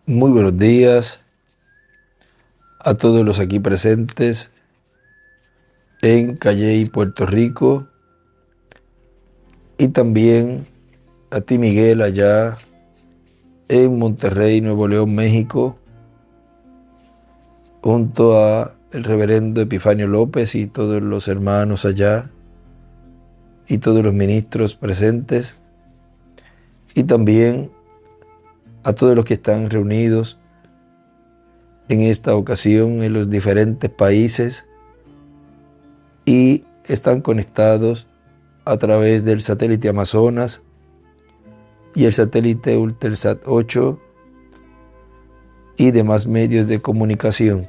Muy buenos días a todos los aquí presentes en Calley, Puerto Rico, y también a ti, Miguel, allá en Monterrey, Nuevo León, México, junto a el reverendo Epifanio López y todos los hermanos allá y todos los ministros presentes, y también a todos los que están reunidos en esta ocasión en los diferentes países y están conectados a través del satélite Amazonas y el satélite Eutelsat 8 y demás medios de comunicación.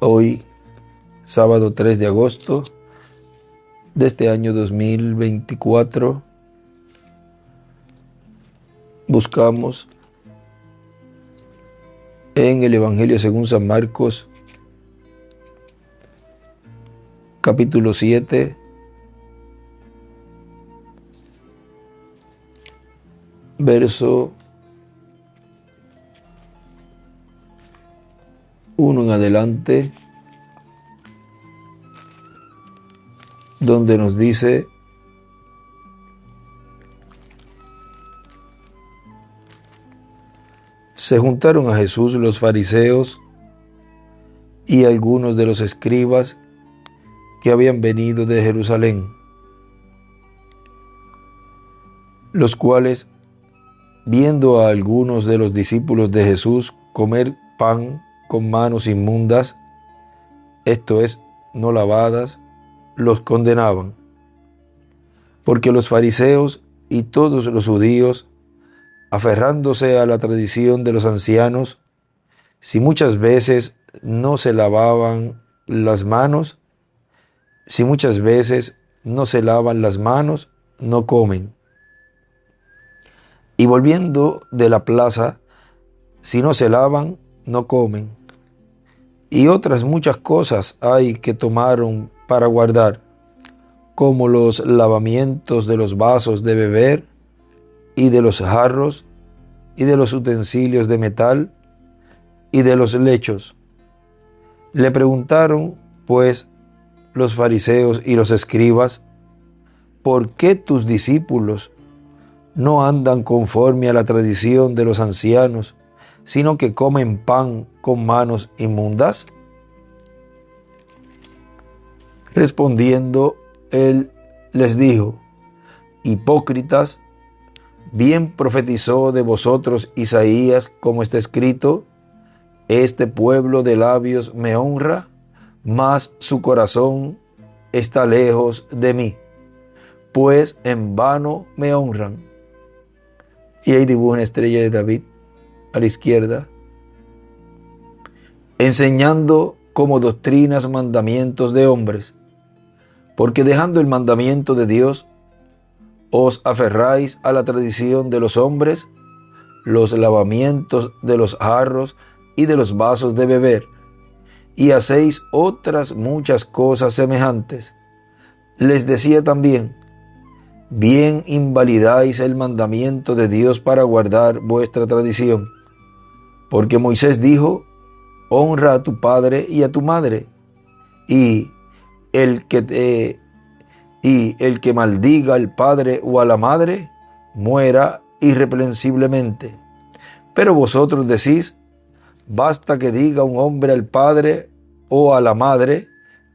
Hoy, sábado 3 de agosto de este año 2024, buscamos en el Evangelio según San Marcos, capítulo 7, verso 1 en adelante, donde nos dice: se juntaron a Jesús los fariseos y algunos de los escribas que habían venido de Jerusalén, los cuales, viendo a algunos de los discípulos de Jesús comer pan con manos inmundas, esto es, no lavadas, los condenaban. Porque los fariseos y todos los judíos, aferrándose a la tradición de los ancianos, si muchas veces no se lavaban las manos, no comen. Y volviendo de la plaza, si no se lavan, no comen. Y otras muchas cosas hay que tomaron para guardar, como los lavamientos de los vasos de beber, y de los jarros, y de los utensilios de metal, y de los lechos. Le preguntaron, pues, los fariseos y los escribas: ¿por qué tus discípulos no andan conforme a la tradición de los ancianos, sino que comen pan con manos inmundas? Respondiendo, él les dijo: hipócritas, bien profetizó de vosotros Isaías, como está escrito: este pueblo de labios me honra, mas su corazón está lejos de mí, pues en vano me honran. Y ahí dibuja una estrella de David a la izquierda, enseñando como doctrinas mandamientos de hombres, porque dejando el mandamiento de Dios, os aferráis a la tradición de los hombres, los lavamientos de los jarros y de los vasos de beber, y hacéis otras muchas cosas semejantes. Les decía también: bien invalidáis el mandamiento de Dios para guardar vuestra tradición. Porque Moisés dijo: honra a tu padre y a tu madre, y el que maldiga al padre o a la madre, muera irreprensiblemente. Pero vosotros decís: basta que diga un hombre al padre o a la madre,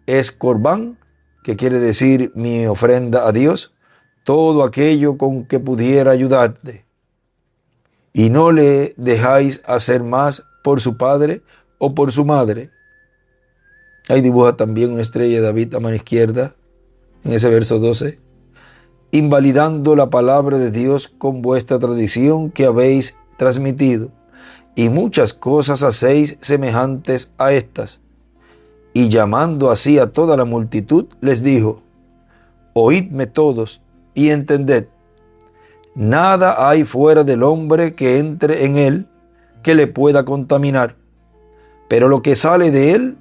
es corbán, que quiere decir mi ofrenda a Dios, todo aquello con que pudiera ayudarte. Y no le dejáis hacer más por su padre o por su madre. Ahí dibuja también una estrella de David a mano izquierda, en ese verso 12. Invalidando la palabra de Dios con vuestra tradición que habéis transmitido. Y muchas cosas hacéis semejantes a estas. Y llamando así a toda la multitud, les dijo: oídme todos y entended. Nada hay fuera del hombre que entre en él que le pueda contaminar, pero lo que sale de él,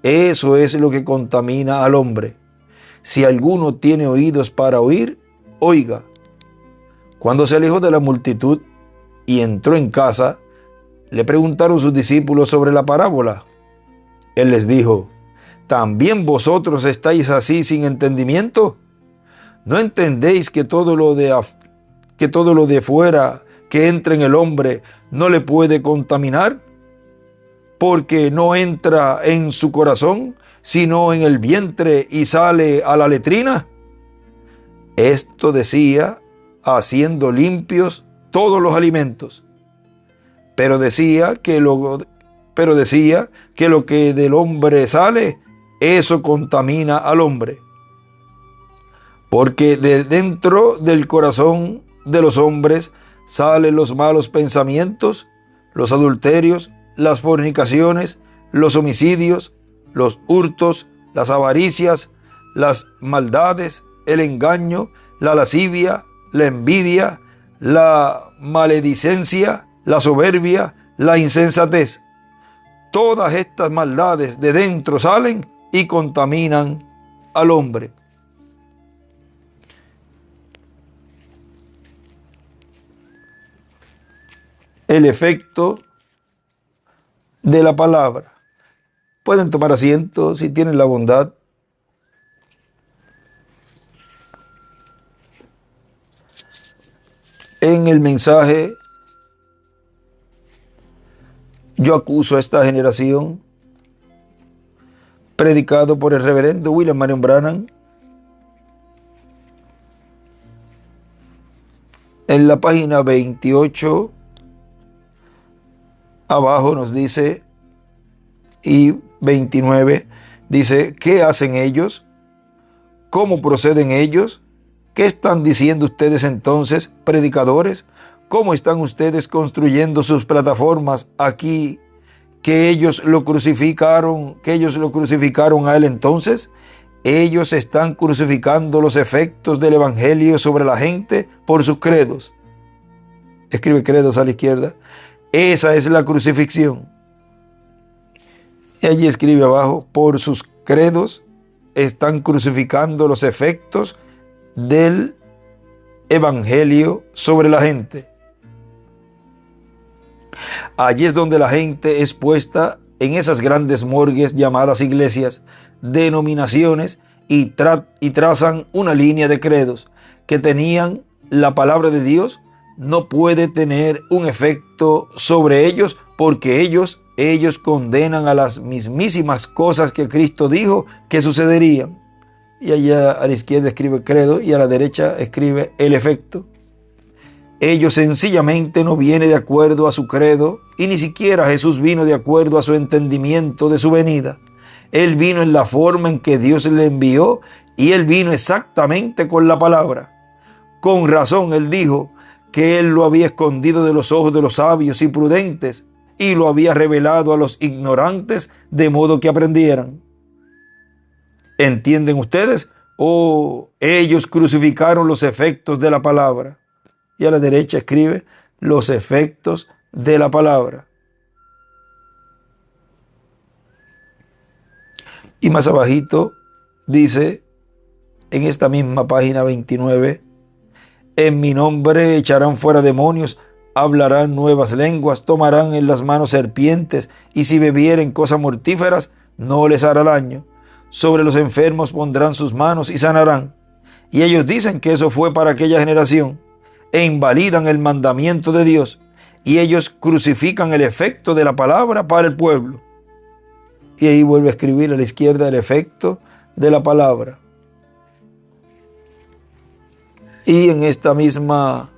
eso es lo que contamina al hombre. Si alguno tiene oídos para oír, oiga. Cuando se alejó de la multitud, y entró en casa, le preguntaron sus discípulos sobre la parábola. Él les dijo: ¿también vosotros estáis así sin entendimiento? ¿No entendéis que todo lo de fuera que entra en el hombre no le puede contaminar? Porque no entra en su corazón, sino en el vientre y sale a la letrina. Esto decía haciendo limpios todos los alimentos. Pero decía que lo que del hombre sale, eso contamina al hombre. Porque de dentro del corazón de los hombres salen los malos pensamientos, los adulterios, las fornicaciones, los homicidios, los hurtos, las avaricias, las maldades, el engaño, la lascivia, la envidia, la maledicencia, la soberbia, la insensatez. Todas estas maldades de dentro salen y contaminan al hombre. El efecto de la palabra. Pueden tomar asiento si tienen la bondad. En el mensaje, yo acuso a esta generación, predicado por el reverendo William Marion Branham, en la página 28, abajo nos dice, y 29, dice: ¿qué hacen ellos? ¿Cómo proceden ellos? ¿Qué están diciendo ustedes entonces, predicadores? ¿Cómo están ustedes construyendo sus plataformas aquí, que ellos lo crucificaron a él entonces? Ellos están crucificando los efectos del evangelio sobre la gente por sus credos. Escribe credos a la izquierda. Esa es la crucifixión. Y allí escribe abajo: por sus credos están crucificando los efectos del evangelio sobre la gente. Allí es donde la gente es puesta en esas grandes morgues llamadas iglesias, denominaciones, y trazan una línea de credos que tenían la palabra de Dios. No puede tener un efecto sobre ellos, porque ellos condenan a las mismísimas cosas que Cristo dijo que sucederían. Y allá a la izquierda escribe credo y a la derecha escribe el efecto. Ellos sencillamente no vienen de acuerdo a su credo, y ni siquiera Jesús vino de acuerdo a su entendimiento de su venida. Él vino en la forma en que Dios le envió, y él vino exactamente con la palabra. Con razón él dijo que él lo había escondido de los ojos de los sabios y prudentes, y lo había revelado a los ignorantes, de modo que aprendieran. ¿Entienden ustedes? Ellos crucificaron los efectos de la palabra. Y a la derecha escribe los efectos de la palabra. Y más abajito dice, en esta misma página 29, en mi nombre echarán fuera demonios, hablarán nuevas lenguas, tomarán en las manos serpientes, y si bebieren cosas mortíferas, no les hará daño. Sobre los enfermos pondrán sus manos y sanarán. Y ellos dicen que eso fue para aquella generación, e invalidan el mandamiento de Dios, y ellos crucifican el efecto de la palabra para el pueblo. Y ahí vuelve a escribir a la izquierda el efecto de la palabra. Y en este mismo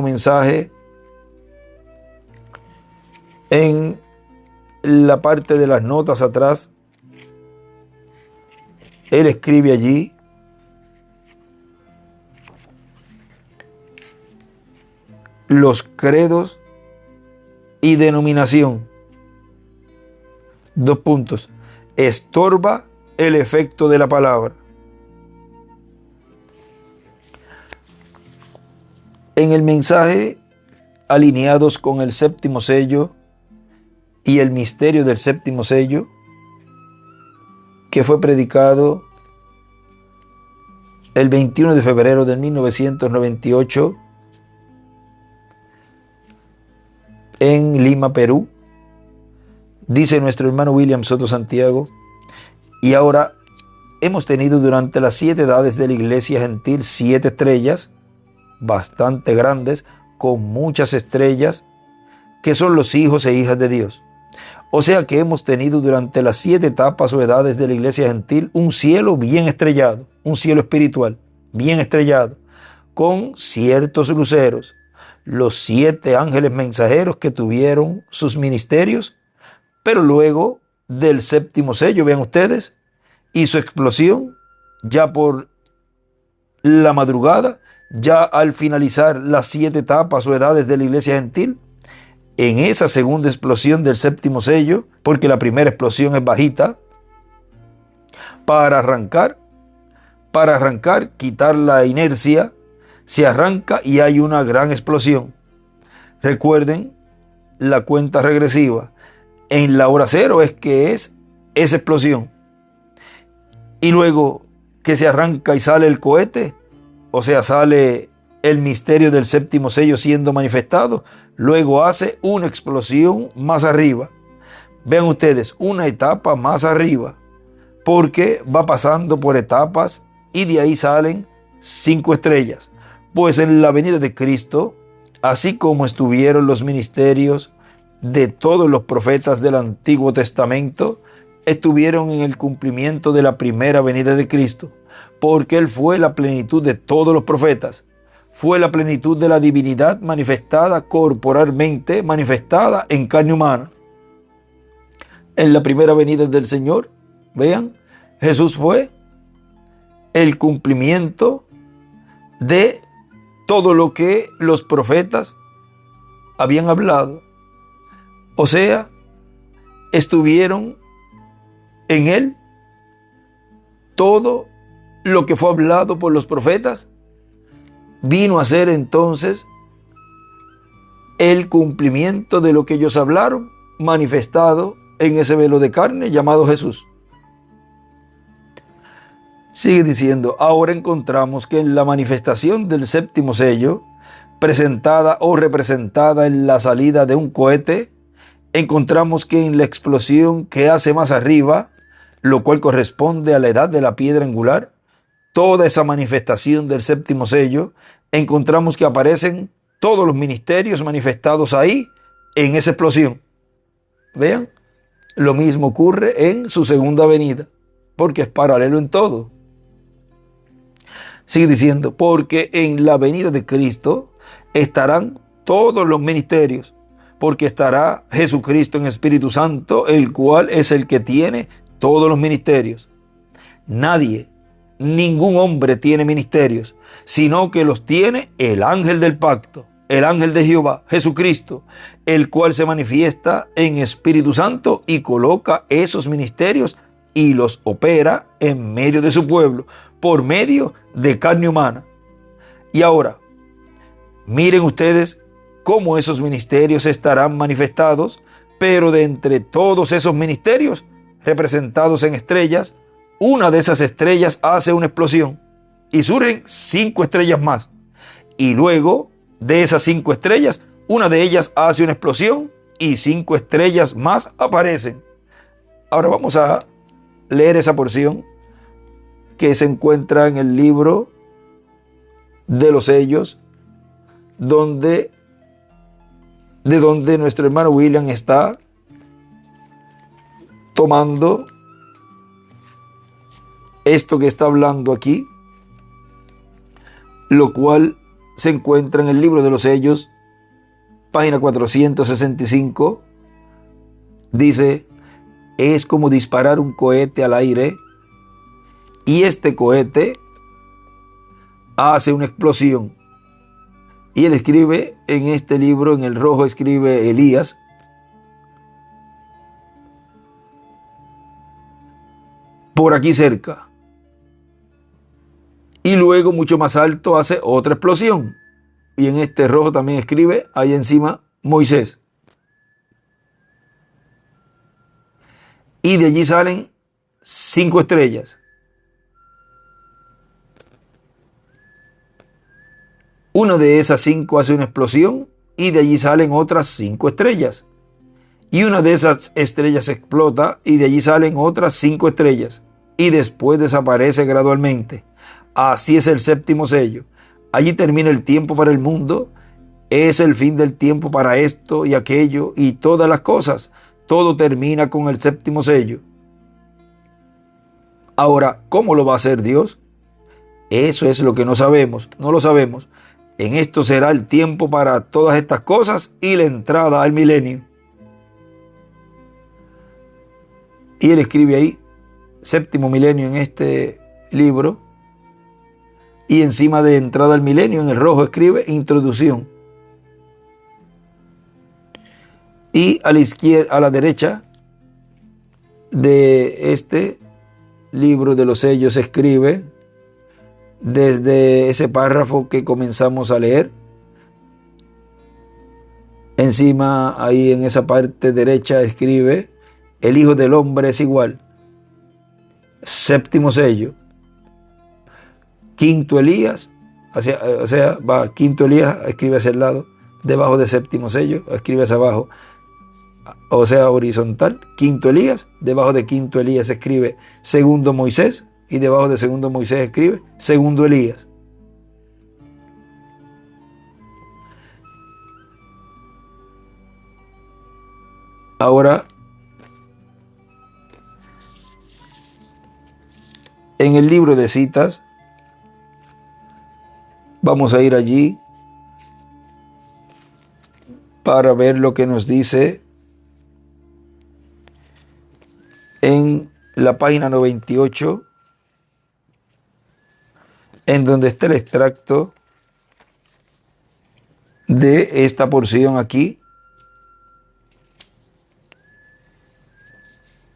mensaje, en la parte de las notas atrás, él escribe allí: los credos y denominación. 2 puntos. Estorba el efecto de la palabra. En el mensaje, alineados con el séptimo sello y el misterio del séptimo sello, que fue predicado el 21 de febrero de 1998 en Lima, Perú, dice nuestro hermano William Soto Santiago. Y ahora hemos tenido durante las 7 edades de la iglesia gentil 7 estrellas bastante grandes, con muchas estrellas, que son los hijos e hijas de Dios. O sea que hemos tenido durante las 7 etapas o edades de la iglesia gentil un cielo bien estrellado, un cielo espiritual bien estrellado, con ciertos luceros, los 7 ángeles mensajeros que tuvieron sus ministerios, pero luego del 7º sello, vean ustedes, y su explosión, ya por la madrugada, ya al finalizar las 7 etapas o edades de la iglesia gentil, en esa segunda explosión del 7º sello, porque la primera explosión es bajita, para arrancar, quitar la inercia, se arranca y hay una gran explosión. Recuerden la cuenta regresiva. En la hora cero es que es esa explosión. Y luego que se arranca y sale el cohete, o sea, sale el misterio del 7º sello siendo manifestado, luego hace una explosión más arriba. Vean ustedes, una etapa más arriba, porque va pasando por etapas y de ahí salen 5 estrellas. Pues en la venida de Cristo, así como estuvieron los ministerios de todos los profetas del Antiguo Testamento, estuvieron en el cumplimiento de la primera venida de Cristo, porque Él fue la plenitud de todos los profetas, fue la plenitud de la divinidad manifestada corporalmente, manifestada en carne humana. En la primera venida del Señor, vean, Jesús fue el cumplimiento de todo lo que los profetas habían hablado. O sea, estuvieron en Él todo lo que fue hablado por los profetas, vino a ser entonces el cumplimiento de lo que ellos hablaron, manifestado en ese velo de carne llamado Jesús. Sigue diciendo, ahora encontramos que en la manifestación del 7º sello, presentada o representada en la salida de un cohete, encontramos que en la explosión que hace más arriba, lo cual corresponde a la edad de la piedra angular, toda esa manifestación del 7º sello, encontramos que aparecen todos los ministerios manifestados ahí en esa explosión. Vean, lo mismo ocurre en su segunda venida, porque es paralelo en todo. Sigue diciendo, porque en la venida de Cristo estarán todos los ministerios, porque estará Jesucristo en Espíritu Santo, el cual es el que tiene todos los ministerios. Nadie, ningún hombre tiene ministerios, sino que los tiene el ángel del pacto, el ángel de Jehová, Jesucristo, el cual se manifiesta en Espíritu Santo y coloca esos ministerios y los opera en medio de su pueblo, por medio de carne humana. Y ahora, miren ustedes cómo esos ministerios estarán manifestados, pero de entre todos esos ministerios representados en estrellas, una de esas estrellas hace una explosión y surgen 5 estrellas más. Y luego de esas 5 estrellas, una de ellas hace una explosión y 5 estrellas más aparecen. Ahora vamos a leer esa porción que se encuentra en el libro de los sellos, de donde nuestro hermano William está tomando esto que está hablando aquí, lo cual se encuentra en el libro de los sellos, página 465, dice, es como disparar un cohete al aire y este cohete hace una explosión. Y él escribe en este libro, en el rojo escribe Elías, por aquí cerca. Y luego mucho más alto hace otra explosión. Y en este rojo también escribe ahí encima Moisés. Y de allí salen 5 estrellas. Una de esas 5 hace una explosión y de allí salen otras 5 estrellas. Y una de esas estrellas explota y de allí salen otras 5 estrellas. Y después desaparece gradualmente. Así es el séptimo sello. Allí termina el tiempo para el mundo. Es el fin del tiempo para esto y aquello y todas las cosas. Todo termina con el séptimo sello. Ahora, ¿cómo lo va a hacer Dios? Eso es lo que no sabemos, no lo sabemos. En esto será el tiempo para todas estas cosas y la entrada al milenio. Y él escribe ahí, séptimo milenio en este libro. Y encima de entrada al milenio, en el rojo, escribe introducción. Y a la izquierda, a la derecha de este libro de los sellos escribe, desde ese párrafo que comenzamos a leer, encima ahí en esa parte derecha escribe, el Hijo del Hombre es igual. Séptimo sello. Quinto Elías, quinto Elías, escribe hacia el lado, debajo de séptimo sello, escribe hacia abajo, o sea, horizontal. Quinto Elías, debajo de quinto Elías escribe segundo Moisés, y debajo de segundo Moisés escribe segundo Elías. Ahora, en el libro de citas, vamos a ir allí para ver lo que nos dice en la página 98, en donde está el extracto de esta porción aquí,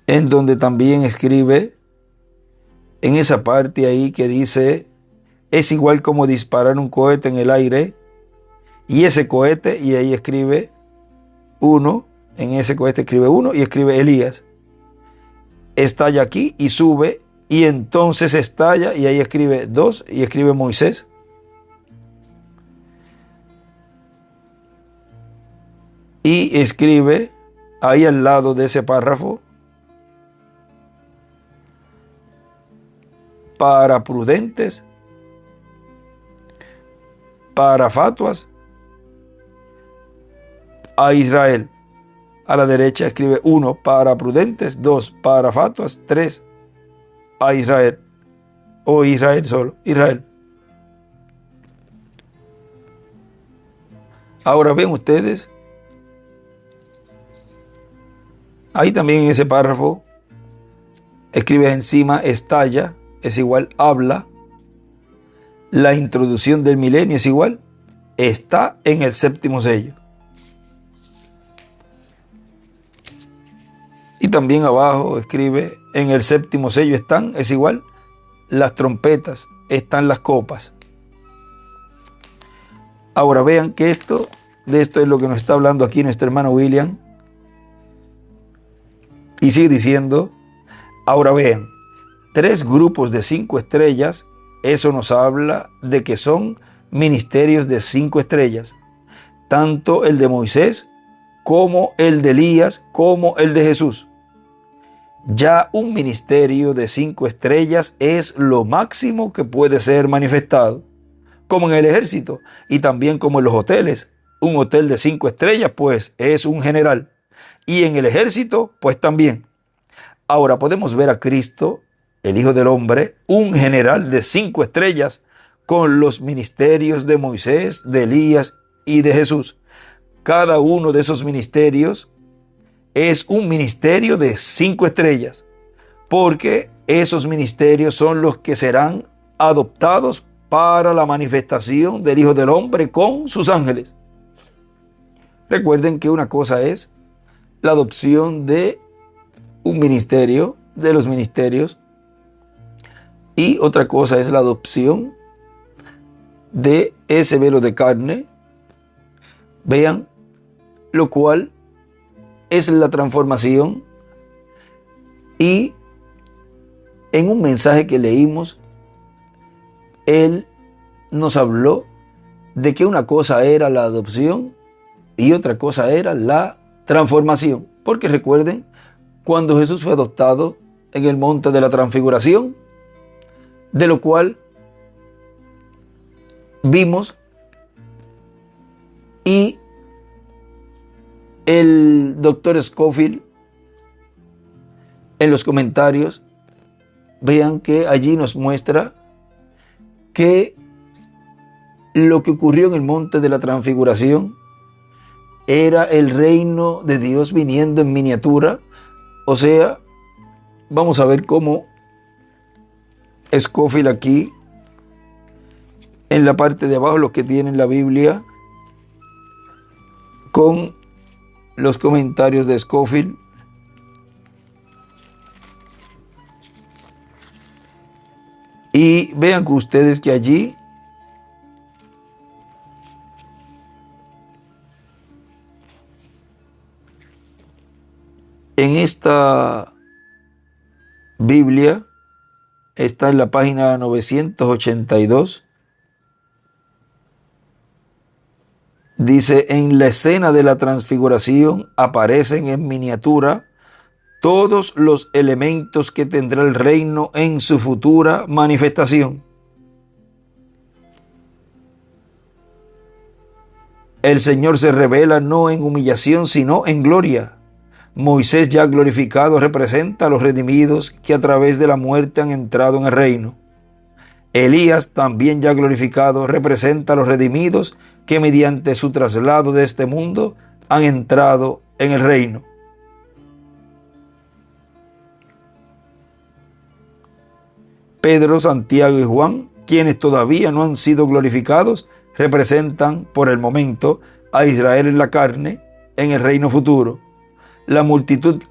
en donde también escribe en esa parte ahí que dice, es igual como disparar un cohete en el aire, y ese cohete, y ahí escribe 1, en ese cohete escribe 1 y escribe Elías, estalla aquí y sube, y entonces estalla, y ahí escribe 2 y escribe Moisés. Y escribe ahí al lado de ese párrafo, para prudentes, para fatuas, a Israel. A la derecha escribe 1 para prudentes, 2 para fatuas, 3 a Israel. O Israel solo, Israel. Ahora ven ustedes, ahí también en ese párrafo escribe encima estalla, es igual habla. La introducción del milenio es igual, está en el séptimo sello. Y también abajo escribe, en el séptimo sello están, es igual, las trompetas, están las copas. Ahora vean que de esto es lo que nos está hablando aquí nuestro hermano William. Y sigue diciendo, ahora vean, 3 grupos de 5 estrellas, eso nos habla de que son ministerios de 5 estrellas, tanto el de Moisés como el de Elías como el de Jesús. Ya un ministerio de 5 estrellas es lo máximo que puede ser manifestado, como en el ejército y también como en los hoteles. Un hotel de 5 estrellas pues es un general, y en el ejército pues también. Ahora podemos ver a Cristo, el Hijo del Hombre, un general de 5 estrellas, con los ministerios de Moisés, de Elías y de Jesús. Cada uno de esos ministerios es un ministerio de 5 estrellas, porque esos ministerios son los que serán adoptados para la manifestación del Hijo del Hombre con sus ángeles. Recuerden que una cosa es la adopción de un ministerio, de los ministerios, y otra cosa es la adopción de ese velo de carne. Vean, lo cual es la transformación. Y en un mensaje que leímos, él nos habló de que una cosa era la adopción y otra cosa era la transformación. Porque recuerden, cuando Jesús fue adoptado en el monte de la transfiguración, de lo cual vimos, y el doctor Scofield en los comentarios, vean que allí nos muestra que lo que ocurrió en el monte de la transfiguración era el reino de Dios viniendo en miniatura. O sea, vamos a ver cómo Scofield aquí, en la parte de abajo, los que tienen la Biblia, con los comentarios de Scofield. Y vean que ustedes que allí en esta Biblia está en la página 982. Dice, en la escena de la transfiguración aparecen en miniatura todos los elementos que tendrá el reino en su futura manifestación. El Señor se revela no en humillación, sino en gloria. Moisés ya glorificado representa a los redimidos que a través de la muerte han entrado en el reino. Elías, también ya glorificado, representa a los redimidos que mediante su traslado de este mundo han entrado en el reino. Pedro, Santiago y Juan, quienes todavía no han sido glorificados, representan por el momento a Israel en la carne en el reino futuro. La multitud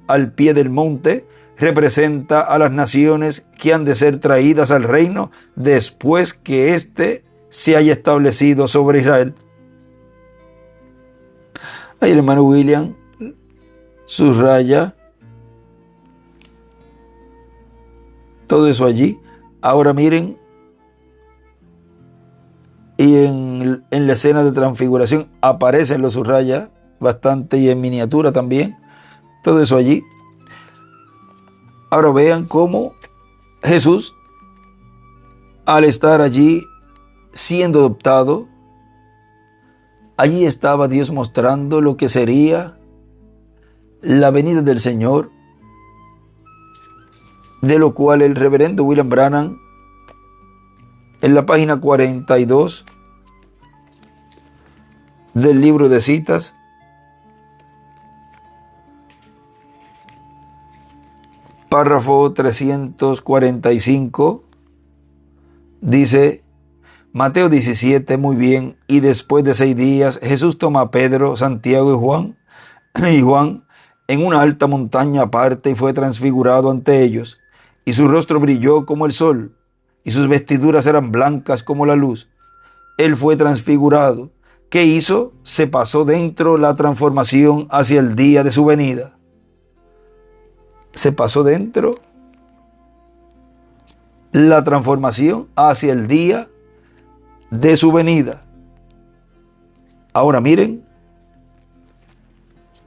al pie del monte representa a las naciones que han de ser traídas al reino después que éste se haya establecido sobre Israel. Ahí el hermano William subraya todo eso allí. Ahora miren, y en la escena de transfiguración aparecen los subraya bastante, y en miniatura también, todo eso allí. Ahora vean cómo Jesús, al estar allí siendo adoptado, allí estaba Dios mostrando lo que sería la venida del Señor, de lo cual el reverendo William Branham, en la página 42 del libro de citas, párrafo 345, dice: Mateo 17, muy bien, y después de 6 días Jesús toma a Pedro, Santiago y Juan en una alta montaña aparte y fue transfigurado ante ellos, y su rostro brilló como el sol, y sus vestiduras eran blancas como la luz. Él fue transfigurado. ¿Qué hizo? Se pasó dentro la transformación hacia el día de su venida. Se pasó dentro la transformación hacia el día de su venida. Ahora miren,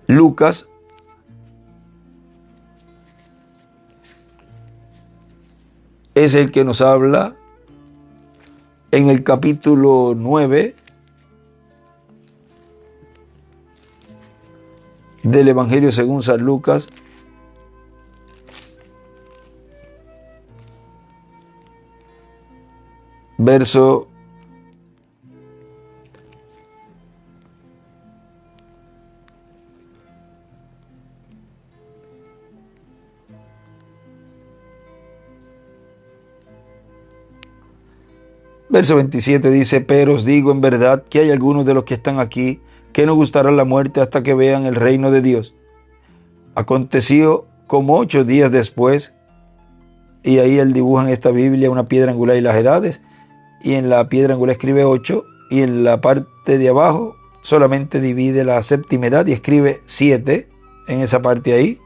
Lucas es el que nos habla en el capítulo 9 del Evangelio según San Lucas, verso 27 dice: pero os digo en verdad que hay algunos de los que están aquí que no gustarán la muerte hasta que vean el reino de Dios. Aconteció como 8 días después, y ahí él dibuja en esta Biblia una piedra angular y las edades, y en la piedra angular escribe 8, y en la parte de abajo solamente divide la séptima edad y escribe 7 en esa parte ahí.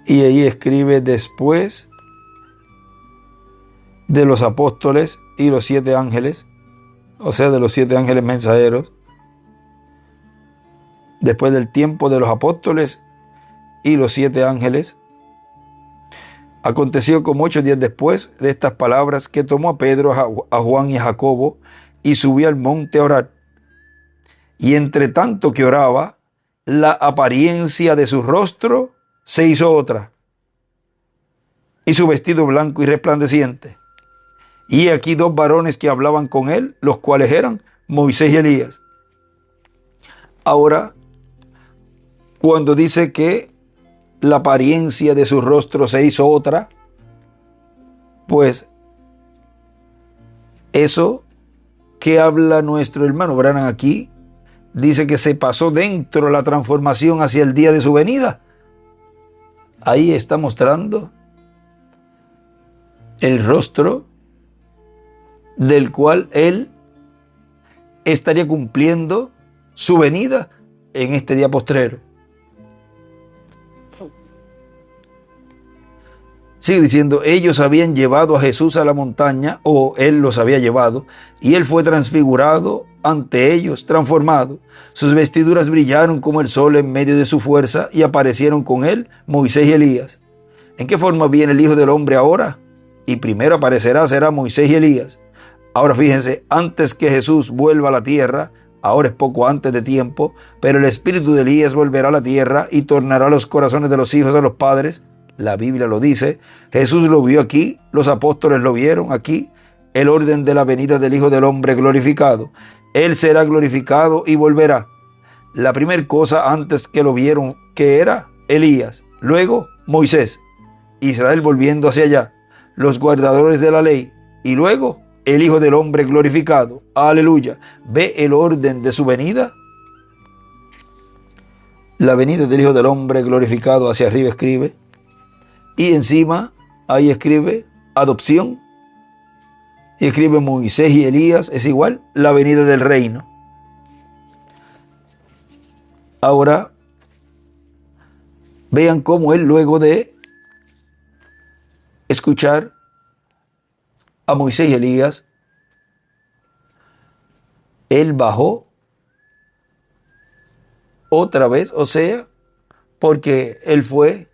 Y ahí escribe: después de los apóstoles y los 7 ángeles, o sea, de los 7 ángeles mensajeros, después del tiempo de los apóstoles y los 7 ángeles. Aconteció como 8 días después de estas palabras que tomó a Pedro, a Juan y a Jacobo y subió al monte a orar. Y entre tanto que oraba, la apariencia de su rostro se hizo otra, y su vestido blanco y resplandeciente. Y aquí 2 varones que hablaban con él, los cuales eran Moisés y Elías. Ahora, cuando dice que la apariencia de su rostro se hizo otra, pues eso que habla nuestro hermano Branham aquí, dice que se pasó dentro la transformación hacia el día de su venida. Ahí está mostrando el rostro del cual él estaría cumpliendo su venida en este día postrero. Sigue diciendo, ellos habían llevado a Jesús a la montaña, o él los había llevado, y él fue transfigurado ante ellos, transformado. Sus vestiduras brillaron como el sol en medio de su fuerza, y aparecieron con él Moisés y Elías. ¿En qué forma viene el Hijo del Hombre ahora? Y primero aparecerá, será Moisés y Elías. Ahora fíjense, antes que Jesús vuelva a la tierra, ahora es poco antes de tiempo, pero el espíritu de Elías volverá a la tierra y tornará los corazones de los hijos a los padres. La Biblia lo dice, Jesús lo vio aquí, los apóstoles lo vieron aquí, el orden de la venida del Hijo del Hombre glorificado. Él será glorificado y volverá. La primera cosa antes que lo vieron, que era Elías, luego Moisés, Israel volviendo hacia allá, los guardadores de la ley, y luego el Hijo del Hombre glorificado. Aleluya. ¿Ve el orden de su venida? La venida del Hijo del Hombre glorificado hacia arriba escribe. Y encima, ahí escribe adopción. Y escribe Moisés y Elías, es igual, la venida del reino. Ahora, vean cómo él, luego de escuchar a Moisés y Elías, él bajó otra vez, o sea, porque él fue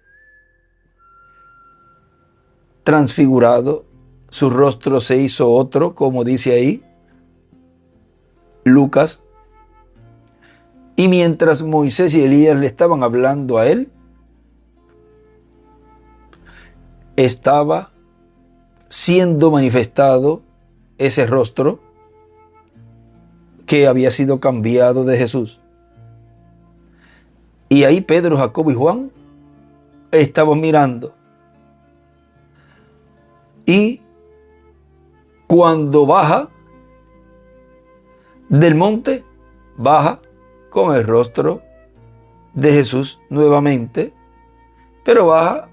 transfigurado, su rostro se hizo otro, como dice ahí Lucas. Y mientras Moisés y Elías le estaban hablando a él, estaba siendo manifestado ese rostro que había sido cambiado de Jesús. Y ahí Pedro, Jacobo y Juan estaban mirando. Y cuando baja del monte, baja con el rostro de Jesús nuevamente, pero baja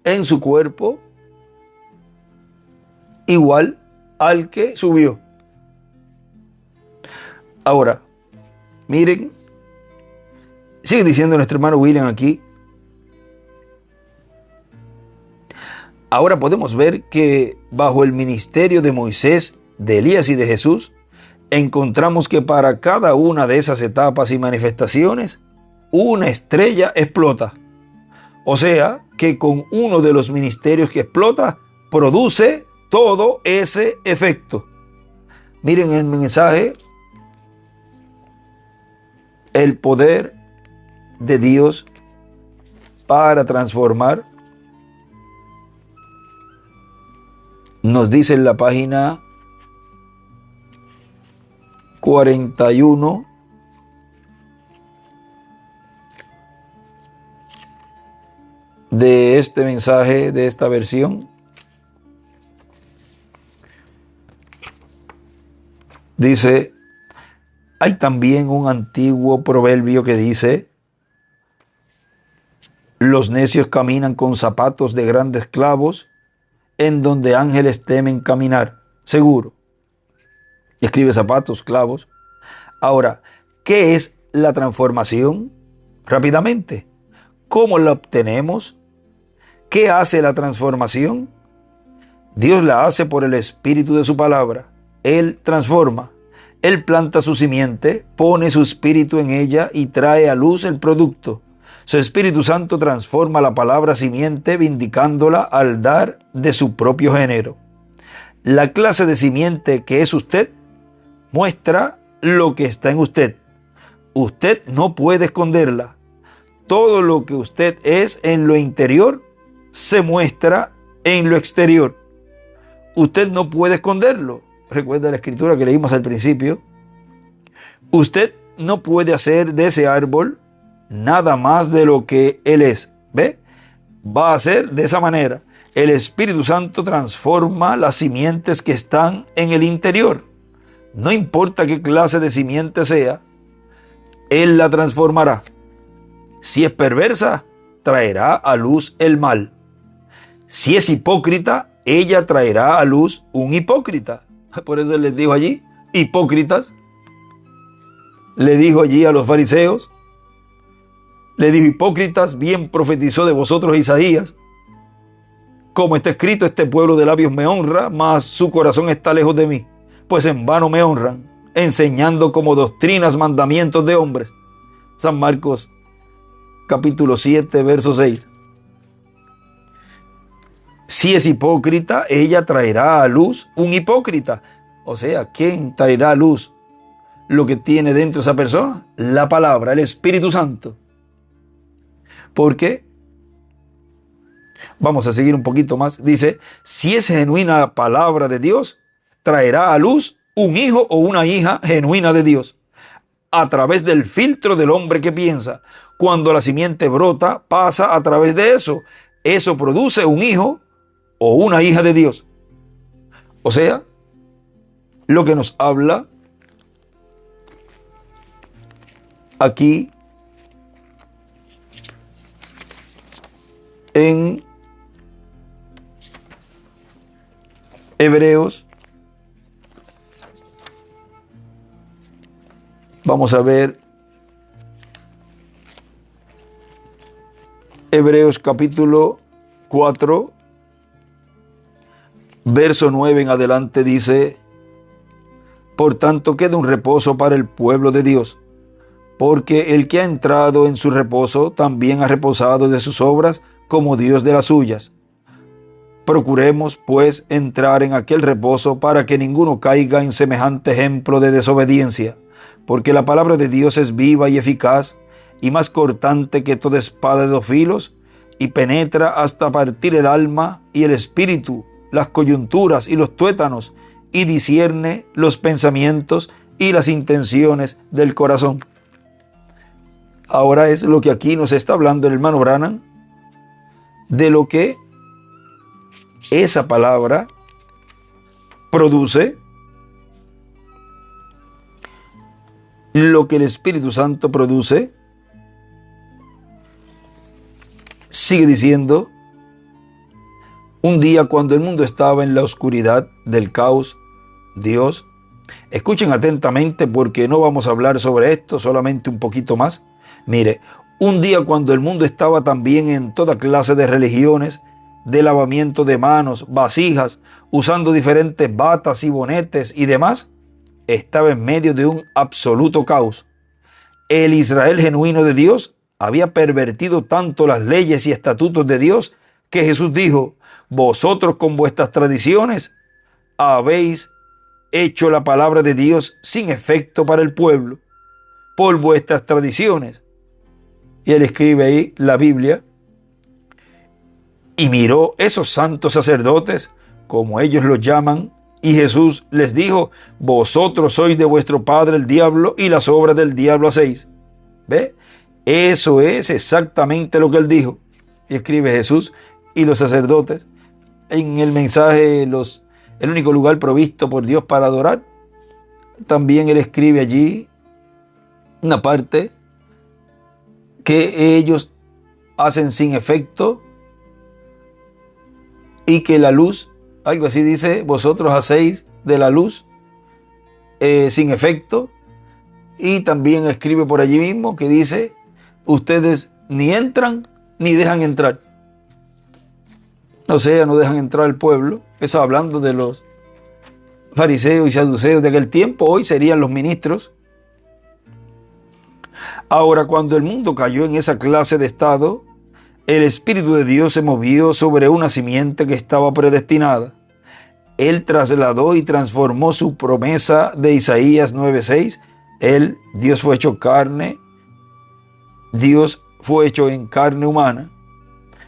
en su cuerpo igual al que subió. Ahora, miren, sigue diciendo nuestro hermano William aquí. Ahora podemos ver que bajo el ministerio de Moisés, de Elías y de Jesús, encontramos que para cada una de esas etapas y manifestaciones, una estrella explota. O sea, que con uno de los ministerios que explota, produce todo ese efecto. Miren el mensaje, el poder de Dios para transformar. Nos dice en la página 41 de este mensaje, de esta versión. Dice, hay también un antiguo proverbio que dice, los necios caminan con zapatos de grandes clavos, en donde ángeles temen caminar. Seguro. Escribe zapatos, clavos. Ahora, ¿qué es la transformación? Rápidamente. ¿Cómo la obtenemos? ¿Qué hace la transformación? Dios la hace por el espíritu de su palabra. Él transforma. Él planta su simiente, pone su espíritu en ella y trae a luz el producto. Su Espíritu Santo transforma la palabra simiente, vindicándola al dar de su propio género. La clase de simiente que es usted muestra lo que está en usted. Usted no puede esconderla. Todo lo que usted es en lo interior se muestra en lo exterior. Usted no puede esconderlo. Recuerda la escritura que leímos al principio. Usted no puede hacer de ese árbol nada más de lo que él es. ¿Ve? Va a ser de esa manera. El Espíritu Santo transforma las simientes que están en el interior. No importa qué clase de simiente sea, Él la transformará. Si es perversa, traerá a luz el mal. Si es hipócrita, ella traerá a luz un hipócrita. Por eso Él les dijo allí, hipócritas. Le dijo allí a los fariseos. Le dijo, hipócritas, bien profetizó de vosotros Isaías. Como está escrito, este pueblo de labios me honra, mas su corazón está lejos de mí. Pues en vano me honran, enseñando como doctrinas mandamientos de hombres. San Marcos, capítulo 7, verso 6. Si es hipócrita, ella traerá a luz un hipócrita. O sea, ¿quién traerá a luz lo que tiene dentro esa persona? La palabra, el Espíritu Santo. Porque, vamos a seguir un poquito más, dice, si es genuina la palabra de Dios, traerá a luz un hijo o una hija genuina de Dios, a través del filtro del hombre que piensa. Cuando la simiente brota, pasa a través de eso. Eso produce un hijo o una hija de Dios. O sea, lo que nos habla aquí en Hebreos. Vamos a ver Hebreos capítulo 4, verso 9 en adelante dice, por tanto queda un reposo para el pueblo de Dios, porque el que ha entrado en su reposo también ha reposado de sus obras como Dios de las suyas. Procuremos, pues, entrar en aquel reposo para que ninguno caiga en semejante ejemplo de desobediencia, porque la palabra de Dios es viva y eficaz, y más cortante que toda espada de dos filos, y penetra hasta partir el alma y el espíritu, las coyunturas y los tuétanos, y discierne los pensamientos y las intenciones del corazón. Ahora es lo que aquí nos está hablando el hermano Branham, de lo que esa palabra produce, lo que el Espíritu Santo produce. Sigue diciendo, un día cuando el mundo estaba en la oscuridad del caos, Dios, escuchen atentamente porque no vamos a hablar sobre esto, solamente un poquito más. Mire, un día cuando el mundo estaba también en toda clase de religiones, de lavamiento de manos, vasijas, usando diferentes batas y bonetes y demás, estaba en medio de un absoluto caos. El Israel genuino de Dios había pervertido tanto las leyes y estatutos de Dios que Jesús dijo, vosotros con vuestras tradiciones habéis hecho la palabra de Dios sin efecto para el pueblo, por vuestras tradiciones. Y él escribe ahí la Biblia, y miró esos santos sacerdotes, como ellos los llaman, y Jesús les dijo, vosotros sois de vuestro padre el diablo, y las obras del diablo hacéis. ¿Ve? Eso es exactamente lo que él dijo. Y escribe Jesús y los sacerdotes en el mensaje, el único lugar provisto por Dios para adorar. También él escribe allí una parte que ellos hacen sin efecto y que la luz, algo así dice, vosotros hacéis de la luz sin efecto. Y también escribe por allí mismo que dice, ustedes ni entran ni dejan entrar. O sea, no dejan entrar al pueblo. Eso hablando de los fariseos y saduceos de aquel tiempo. Hoy serían los ministros. Ahora, cuando el mundo cayó en esa clase de estado, el Espíritu de Dios se movió sobre una simiente que estaba predestinada. Él trasladó y transformó su promesa de Isaías 9:6. Dios fue hecho carne, Dios fue hecho en carne humana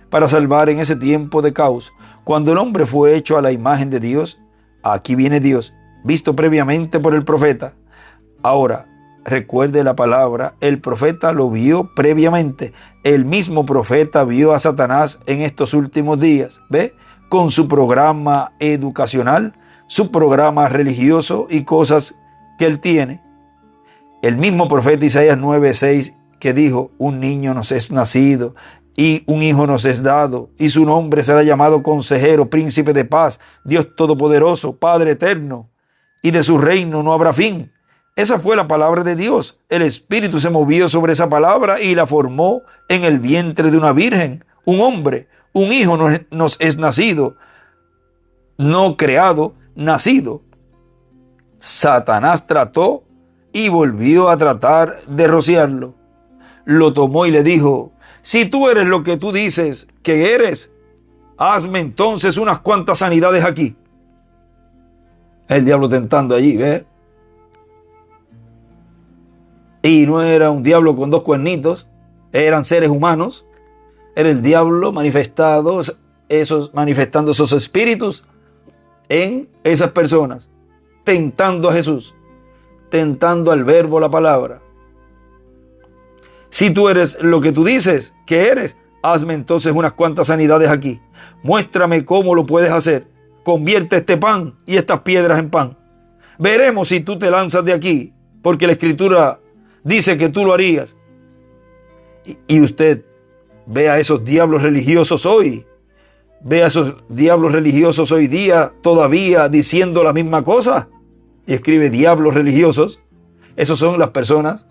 para salvar en ese tiempo de caos. Cuando el hombre fue hecho a la imagen de Dios, aquí viene Dios, visto previamente por el profeta. Ahora, recuerde la palabra, el profeta lo vio previamente. El mismo profeta vio a Satanás en estos últimos días, ¿ve? Con su programa educacional, su programa religioso y cosas que él tiene. El mismo profeta Isaías 9:6 que dijo, un niño nos es nacido y un hijo nos es dado, y su nombre será llamado Consejero, Príncipe de Paz, Dios Todopoderoso, Padre Eterno, y de su reino no habrá fin. Esa fue la palabra de Dios. El Espíritu se movió sobre esa palabra y la formó en el vientre de una virgen, un hombre. Un hijo nos es nacido, no creado, nacido. Satanás trató y volvió a tratar de rociarlo. Lo tomó y le dijo, si tú eres lo que tú dices que eres, hazme entonces unas cuantas sanidades aquí. El diablo tentando allí, ¿ves? Y no era un diablo con dos cuernitos, eran seres humanos. Era el diablo manifestando esos espíritus en esas personas, tentando a Jesús, tentando al verbo, la palabra. Si tú eres lo que tú dices que eres, hazme entonces unas cuantas sanidades aquí. Muéstrame cómo lo puedes hacer. Convierte este pan y estas piedras en pan. Veremos si tú te lanzas de aquí, porque la Escritura dice que tú lo harías. Y usted ve a esos diablos religiosos hoy. Ve a esos diablos religiosos hoy día todavía diciendo la misma cosa. Y escribe diablos religiosos. Esas son las personas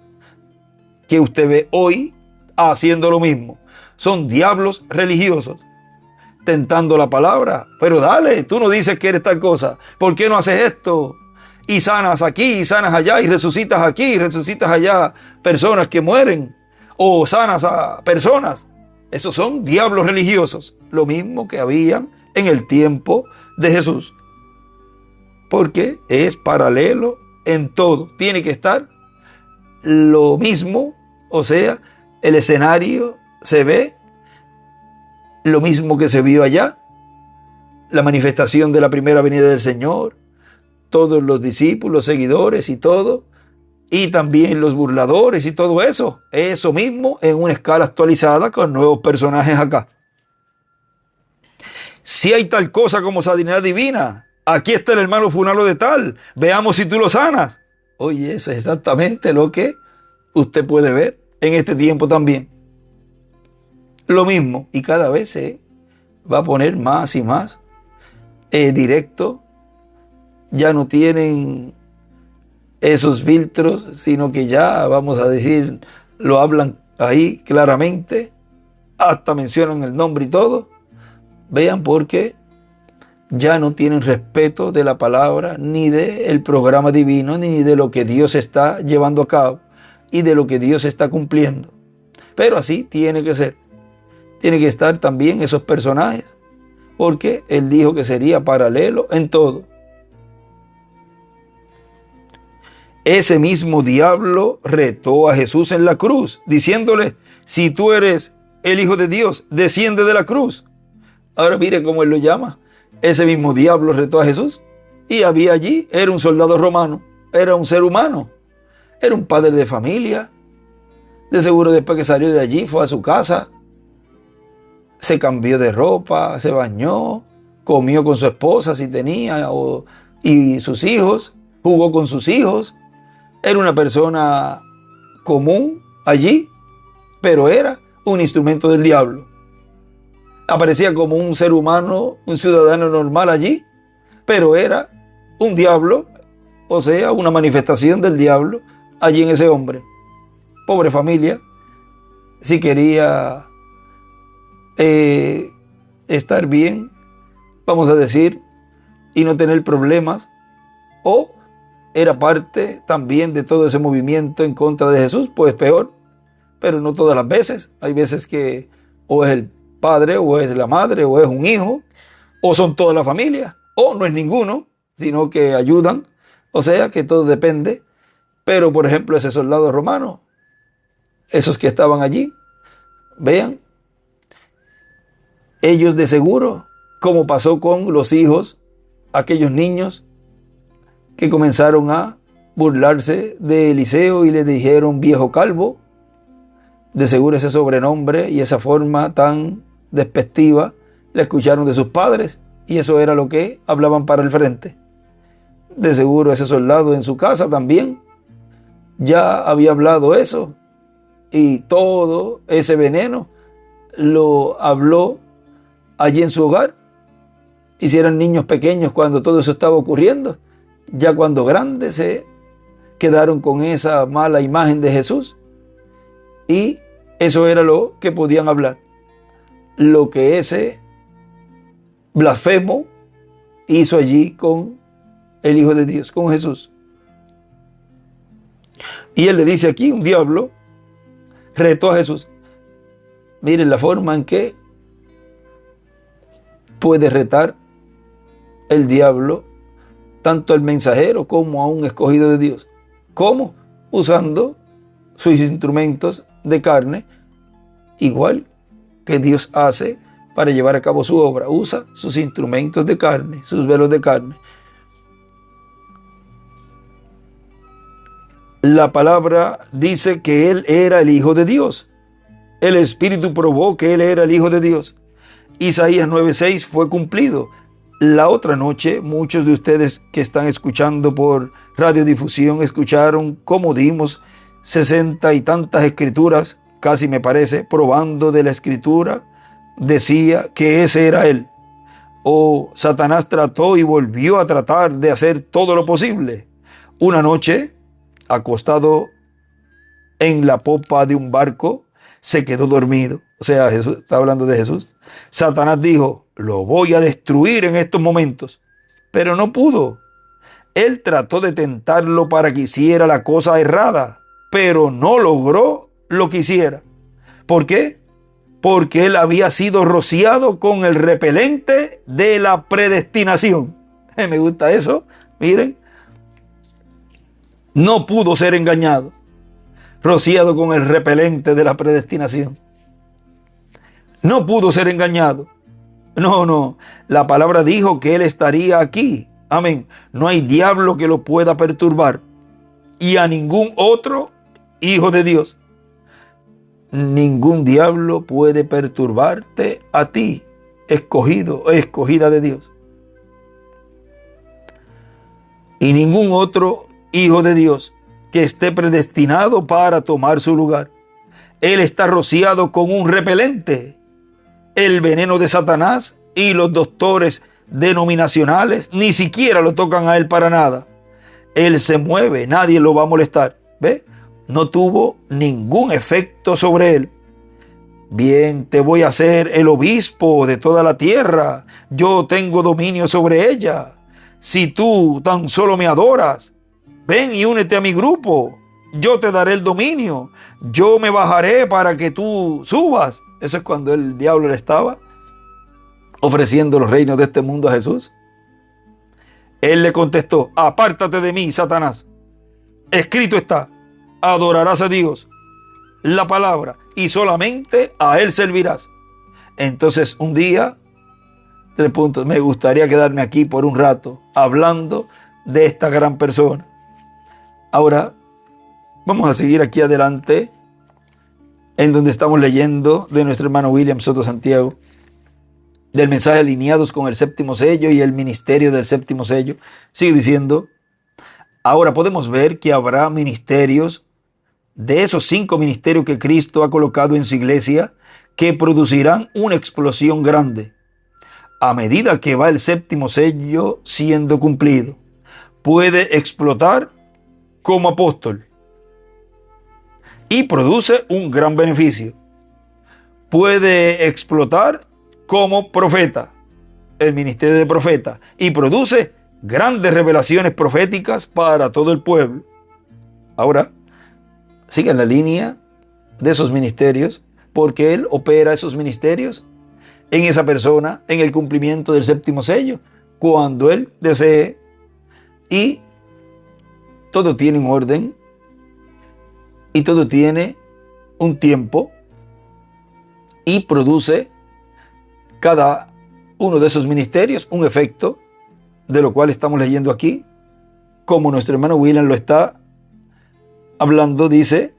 que usted ve hoy haciendo lo mismo. Son diablos religiosos, tentando la palabra. Pero dale, tú no dices que eres tal cosa. ¿Por qué no haces esto? Y sanas aquí, y sanas allá, y resucitas aquí, y resucitas allá personas que mueren. O sanas a personas. Esos son diablos religiosos, lo mismo que habían en el tiempo de Jesús. Porque es paralelo en todo. Tiene que estar lo mismo, o sea, el escenario se ve lo mismo que se vio allá. La manifestación de la primera venida del Señor, todos los discípulos, seguidores y todo. Y también los burladores y todo eso. Eso mismo en una escala actualizada con nuevos personajes acá. Si hay tal cosa como sanidad divina, aquí está el hermano fulano de tal. Veamos si tú lo sanas. Oye, eso es exactamente lo que usted puede ver en este tiempo también. Lo mismo. Y cada vez se va a poner más y más directo. Ya no tienen esos filtros, sino que ya, vamos a decir, lo hablan ahí claramente, hasta mencionan el nombre y todo. Vean, porque ya no tienen respeto de la palabra, ni del programa divino, ni de lo que Dios está llevando a cabo, y de lo que Dios está cumpliendo. Pero así tiene que ser. Tiene que estar también esos personajes, porque Él dijo que sería paralelo en todo. Ese mismo diablo retó a Jesús en la cruz, diciéndole, si tú eres el Hijo de Dios, desciende de la cruz. Ahora mire cómo él lo llama. Ese mismo diablo retó a Jesús. Y había allí, era un soldado romano, era un ser humano, era un padre de familia. De seguro después que salió de allí, fue a su casa, se cambió de ropa, se bañó, comió con su esposa si tenía, y sus hijos, jugó con sus hijos. Era una persona común allí, pero era un instrumento del diablo. Aparecía como un ser humano, un ciudadano normal allí, pero era un diablo, o sea, una manifestación del diablo allí en ese hombre. Pobre familia, si quería estar bien, vamos a decir, y no tener problemas, o era parte también de todo ese movimiento en contra de Jesús, pues peor, pero no todas las veces. Hay veces que o es el padre, o es la madre, o es un hijo, o son toda la familia, o no es ninguno, sino que ayudan. O sea que todo depende. Pero por ejemplo ese soldado romano, esos que estaban allí, vean, ellos de seguro, como pasó con los hijos, aquellos niños que comenzaron a burlarse de Eliseo y le dijeron viejo calvo, de seguro ese sobrenombre y esa forma tan despectiva la escucharon de sus padres, y eso era lo que hablaban para el frente. De seguro ese soldado en su casa también ya había hablado eso, y todo ese veneno lo habló allí en su hogar. Y si eran niños pequeños cuando todo eso estaba ocurriendo, ya cuando grandes se quedaron con esa mala imagen de Jesús, y eso era lo que podían hablar, lo que ese blasfemo hizo allí con el Hijo de Dios, con Jesús. Y él le dice aquí, un diablo retó a Jesús. Miren la forma en que puede retar el diablo tanto al mensajero como a un escogido de Dios. ¿Cómo? Usando sus instrumentos de carne, igual que Dios hace para llevar a cabo su obra. Usa sus instrumentos de carne, sus velos de carne. La palabra dice que él era el Hijo de Dios. El Espíritu probó que él era el Hijo de Dios. Isaías 9:6 fue cumplido. La otra noche, muchos de ustedes que están escuchando por radiodifusión escucharon cómo dimos 60 y tantas escrituras, casi me parece, probando de la escritura, decía que ese era él. O Satanás trató y volvió a tratar de hacer todo lo posible. Una noche, acostado en la popa de un barco, se quedó dormido. O sea, Jesús está hablando de Jesús. Satanás dijo, lo voy a destruir en estos momentos. Pero no pudo. Él trató de tentarlo para que hiciera la cosa errada, pero no logró lo que hiciera. ¿Por qué? Porque él había sido rociado con el repelente de la predestinación. Me gusta eso. Miren. No pudo ser engañado. Rociado con el repelente de la predestinación. No pudo ser engañado. No. La palabra dijo que él estaría aquí. Amén. No hay diablo que lo pueda perturbar. Y a ningún otro hijo de Dios. Ningún diablo puede perturbarte a ti, escogido o escogida de Dios. Y ningún otro hijo de Dios que esté predestinado para tomar su lugar. Él está rociado con un repelente. El veneno de Satanás y los doctores denominacionales ni siquiera lo tocan a él para nada. Él se mueve, nadie lo va a molestar. ¿Ve? No tuvo ningún efecto sobre él. Bien, te voy a hacer el obispo de toda la tierra. Yo tengo dominio sobre ella. Si tú tan solo me adoras, ven y únete a mi grupo. Yo te daré el dominio. Yo me bajaré para que tú subas. Eso es cuando el diablo le estaba ofreciendo los reinos de este mundo a Jesús. Él le contestó, apártate de mí, Satanás. Escrito está, adorarás a Dios, la palabra, y solamente a Él servirás. Entonces un día, 3 puntos, me gustaría quedarme aquí por un rato hablando de esta gran persona. Ahora, vamos a seguir aquí adelante, en donde estamos leyendo de nuestro hermano William Soto Santiago, del mensaje alineados con el séptimo sello y el ministerio del séptimo sello. Sigue diciendo, ahora podemos ver que habrá ministerios, de esos 5 ministerios que Cristo ha colocado en su iglesia, que producirán una explosión grande a medida que va el séptimo sello siendo cumplido. Puede explotar como apóstol y produce un gran beneficio. Puede explotar como profeta. el ministerio de profeta, y produce grandes revelaciones proféticas para todo el pueblo. Ahora, sigan la línea de esos ministerios, porque Él opera esos ministerios en esa persona, en el cumplimiento del séptimo sello, cuando Él desee, y todo tiene un orden, y todo tiene un tiempo, y produce cada uno de esos ministerios un efecto, de lo cual estamos leyendo aquí, como nuestro hermano William lo está hablando. Dice: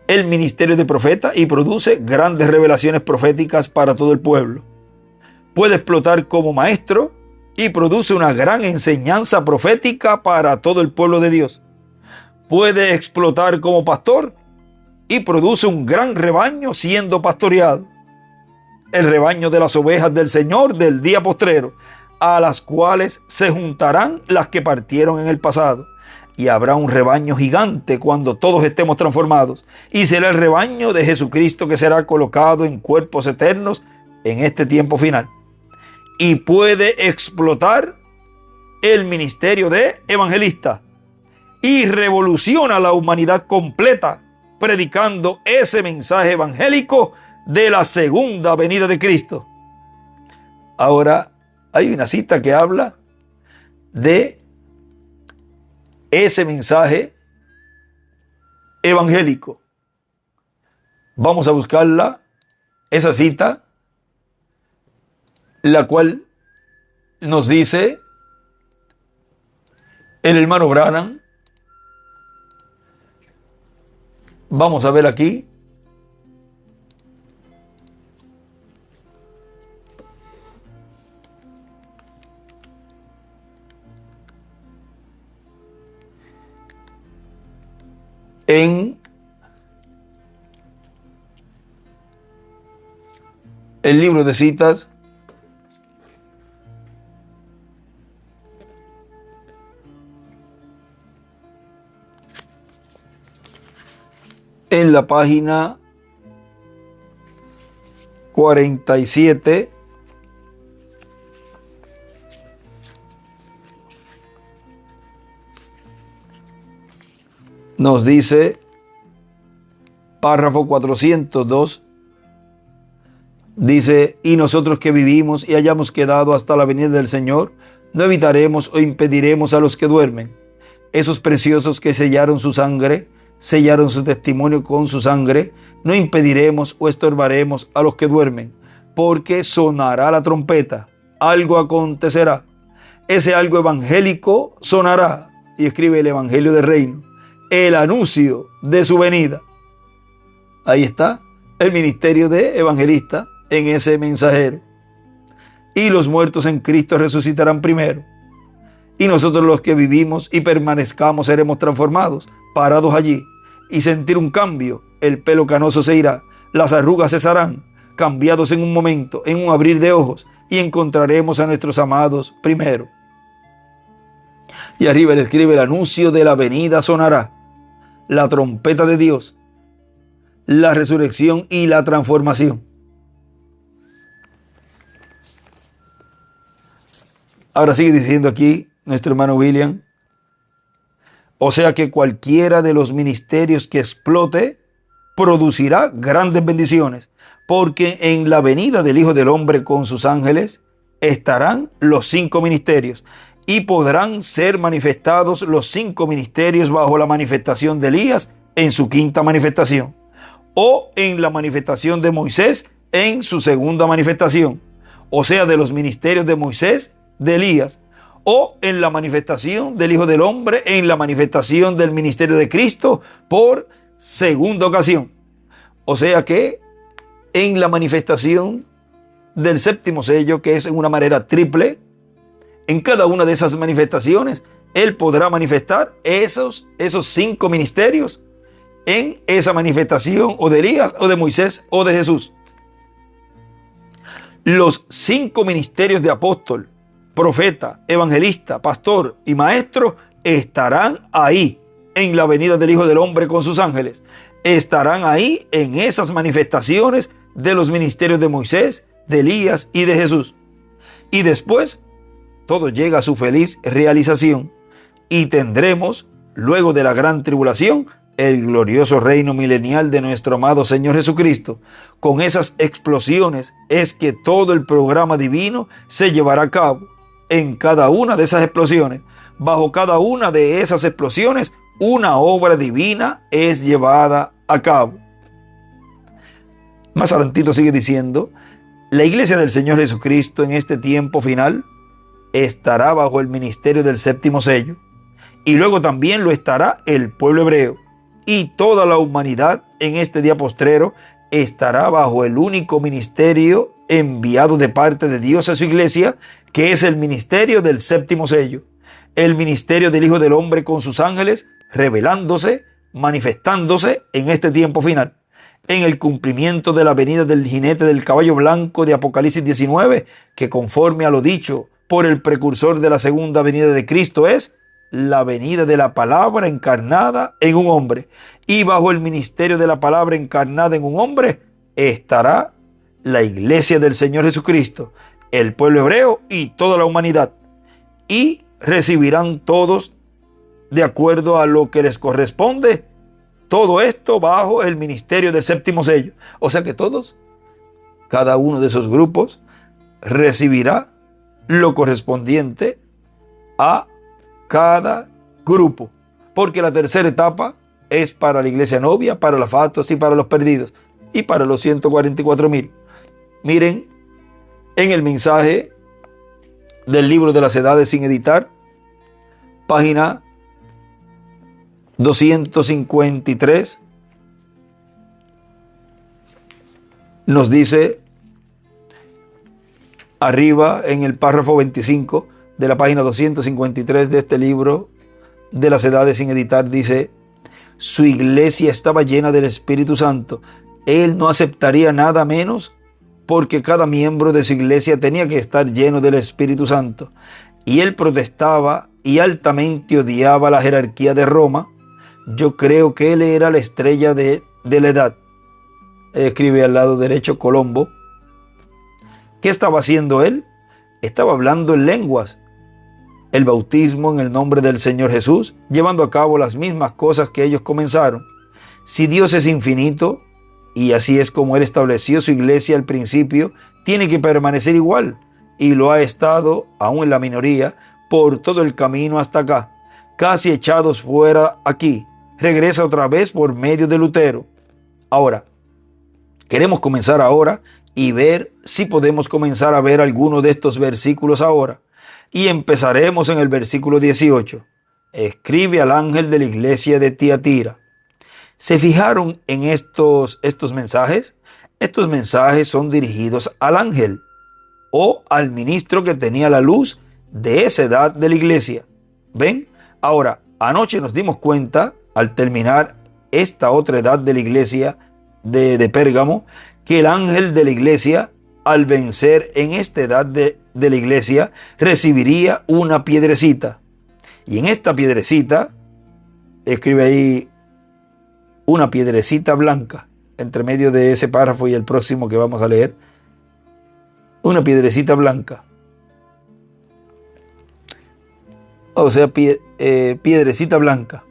el ministerio de profeta, y produce grandes revelaciones proféticas para todo el pueblo. Puede explotar como maestro y produce una gran enseñanza profética para todo el pueblo de Dios. Puede explotar como pastor y produce un gran rebaño siendo pastoreado. El rebaño de las ovejas del Señor del día postrero, a las cuales se juntarán las que partieron en el pasado. Y habrá un rebaño gigante cuando todos estemos transformados. Y será el rebaño de Jesucristo, que será colocado en cuerpos eternos en este tiempo final. Y puede explotar el ministerio de evangelista. Y revoluciona a la humanidad completa, predicando ese mensaje evangélico de la segunda venida de Cristo. Ahora, hay una cita que habla de ese mensaje evangélico. Vamos a buscarla, esa cita, la cual nos dice el hermano Branham. Vamos a ver aquí. En el libro de citas, en la página 47, nos dice, párrafo 402, dice: y nosotros que vivimos y hayamos quedado hasta la venida del Señor, no evitaremos o impediremos a los que duermen, esos preciosos que sellaron su sangre, sellaron su testimonio con su sangre, no impediremos o estorbaremos a los que duermen, porque sonará la trompeta, algo acontecerá, ese algo evangélico sonará, y escribe el Evangelio del Reino, el anuncio de su venida. Ahí está el ministerio de evangelista en ese mensajero. Y los muertos en Cristo resucitarán primero, y nosotros los que vivimos y permanezcamos seremos transformados, parados allí, y sentir un cambio. El pelo canoso se irá, las arrugas cesarán, cambiados en un momento, en un abrir de ojos, y encontraremos a nuestros amados primero. Y arriba le escribe: el anuncio de la venida sonará, la trompeta de Dios, la resurrección y la transformación. Ahora sigue diciendo aquí nuestro hermano William: o sea que cualquiera de los ministerios que explote producirá grandes bendiciones, porque en la venida del Hijo del Hombre con sus ángeles estarán los 5 ministerios, y podrán ser manifestados los 5 ministerios bajo la manifestación de Elías en su quinta manifestación, o en la manifestación de Moisés en su segunda manifestación, o sea, de los ministerios de Moisés, de Elías, o en la manifestación del Hijo del Hombre, en la manifestación del ministerio de Cristo por segunda ocasión. O sea que en la manifestación del séptimo sello, que es en una manera triple, en cada una de esas manifestaciones, Él podrá manifestar esos 5 ministerios en esa manifestación, o de Elías, o de Moisés, o de Jesús. Los 5 ministerios de apóstol, profeta, evangelista, pastor y maestro estarán ahí en la venida del Hijo del Hombre con sus ángeles. Estarán ahí en esas manifestaciones de los ministerios de Moisés, de Elías y de Jesús. Y después todo llega a su feliz realización y tendremos, luego de la gran tribulación, el glorioso reino milenial de nuestro amado Señor Jesucristo. Con esas explosiones es que todo el programa divino se llevará a cabo. En cada una de esas explosiones, bajo cada una de esas explosiones, una obra divina es llevada a cabo. Más adelantito sigue diciendo, la iglesia del Señor Jesucristo en este tiempo final estará bajo el ministerio del séptimo sello, y luego también lo estará el pueblo hebreo, y toda la humanidad en este día postrero estará bajo el único ministerio enviado de parte de Dios a su iglesia, que es el ministerio del séptimo sello, el ministerio del Hijo del Hombre con sus ángeles, revelándose, manifestándose en este tiempo final, en el cumplimiento de la venida del jinete del caballo blanco de Apocalipsis 19, que conforme a lo dicho por el precursor de la segunda venida de Cristo es la venida de la palabra encarnada en un hombre. Y bajo el ministerio de la palabra encarnada en un hombre estará la iglesia del Señor Jesucristo, el pueblo hebreo y toda la humanidad. Y recibirán todos de acuerdo a lo que les corresponde. Todo esto bajo el ministerio del séptimo sello. O sea que todos, cada uno de esos grupos, recibirá lo correspondiente a cada grupo. Porque la tercera etapa es para la iglesia novia, para los fatos y para los perdidos. Y para los 144,000. Miren, en el mensaje del libro de las edades sin editar, página 253, nos dice arriba en el párrafo 25 de la página 253 de este libro de las edades sin editar, dice: su iglesia estaba llena del Espíritu Santo. Él no aceptaría nada menos, porque cada miembro de su iglesia tenía que estar lleno del Espíritu Santo. Y él protestaba y altamente odiaba la jerarquía de Roma. Yo creo que él era la estrella de la edad. Escribe al lado derecho Colombo. ¿Qué estaba haciendo él? Estaba hablando en lenguas, el bautismo en el nombre del Señor Jesús, llevando a cabo las mismas cosas que ellos comenzaron. Si Dios es infinito, y así es como Él estableció su iglesia al principio, tiene que permanecer igual, y lo ha estado, aún en la minoría, por todo el camino hasta acá, casi echados fuera aquí. Regresa otra vez por medio de Lutero. Ahora, queremos comenzar ahora y ver si podemos comenzar a ver alguno de estos versículos ahora. Y empezaremos en el versículo 18. Escribe al ángel de la iglesia de Tiatira. ¿Se fijaron en estos mensajes? Estos mensajes son dirigidos al ángel o al ministro que tenía la luz de esa edad de la iglesia. ¿Ven? Ahora, anoche nos dimos cuenta, al terminar esta otra edad de la iglesia de Pérgamo, que el ángel de la iglesia, al vencer en esta edad de la iglesia, recibiría una piedrecita. Y en esta piedrecita, escribe ahí, una piedrecita blanca, entre medio de ese párrafo y el próximo que vamos a leer. Una piedrecita blanca. O sea, piedrecita blanca.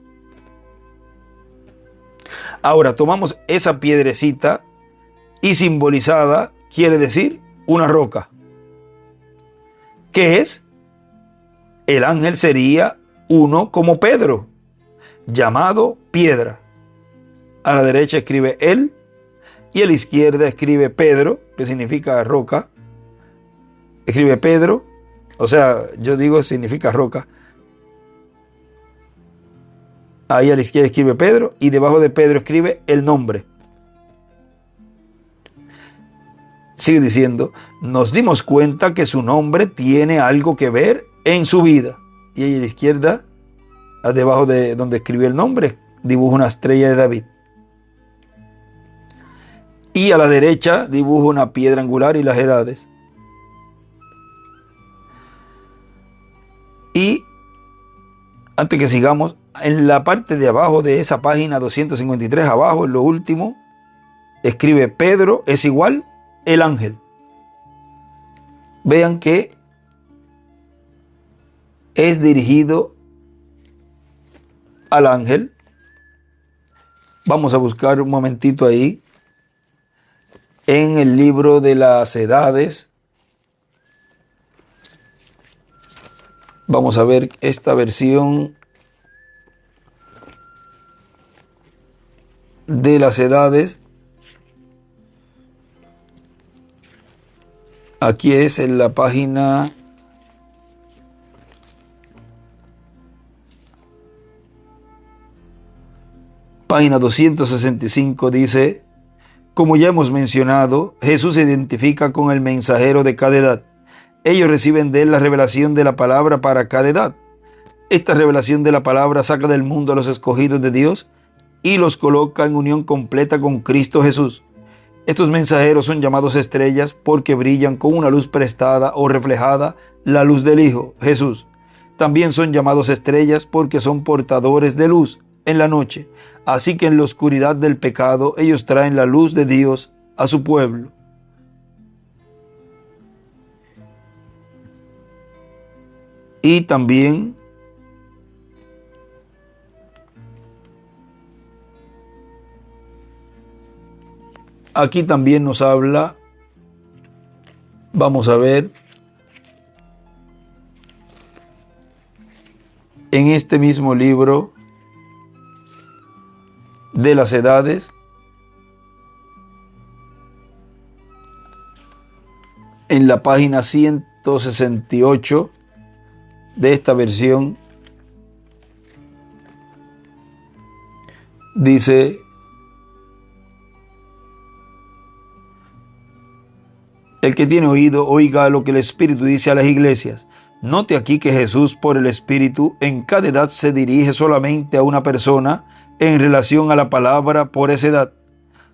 Ahora, tomamos esa piedrecita y simbolizada quiere decir una roca. ¿Qué es? El ángel sería uno como Pedro, llamado piedra. A la derecha escribe él y a la izquierda escribe Pedro, que significa roca. Escribe Pedro, o sea, yo digo significa roca. Ahí a la izquierda escribe Pedro y debajo de Pedro escribe el nombre. Sigue diciendo, nos dimos cuenta que su nombre tiene algo que ver en su vida. Y ahí a la izquierda, debajo de donde escribió el nombre, dibuja una estrella de David. Y a la derecha dibuja una piedra angular y las edades. Y antes que sigamos, en la parte de abajo de esa página 253, abajo, en lo último, escribe Pedro es igual el ángel. vean que es dirigido al ángel. Vamos a buscar un momentito ahí en el libro de las edades. Vamos a ver esta versión de las edades. Aquí es en la página Página 265 dice: como ya hemos mencionado, Jesús se identifica con el mensajero de cada edad. Ellos reciben de él la revelación de la palabra para cada edad. Esta revelación de la palabra saca del mundo a los escogidos de Dios y los coloca en unión completa con Cristo Jesús. Estos mensajeros son llamados estrellas porque brillan con una luz prestada o reflejada, la luz del Hijo, Jesús. También son llamados estrellas porque son portadores de luz en la noche. Así que en la oscuridad del pecado ellos traen la luz de Dios a su pueblo. Y también aquí también nos habla, vamos a ver, en este mismo libro de las edades, en la página 168 de esta versión, dice: el que tiene oído, oiga lo que el Espíritu dice a las iglesias. Note aquí que Jesús, por el Espíritu, en cada edad se dirige solamente a una persona en relación a la palabra por esa edad.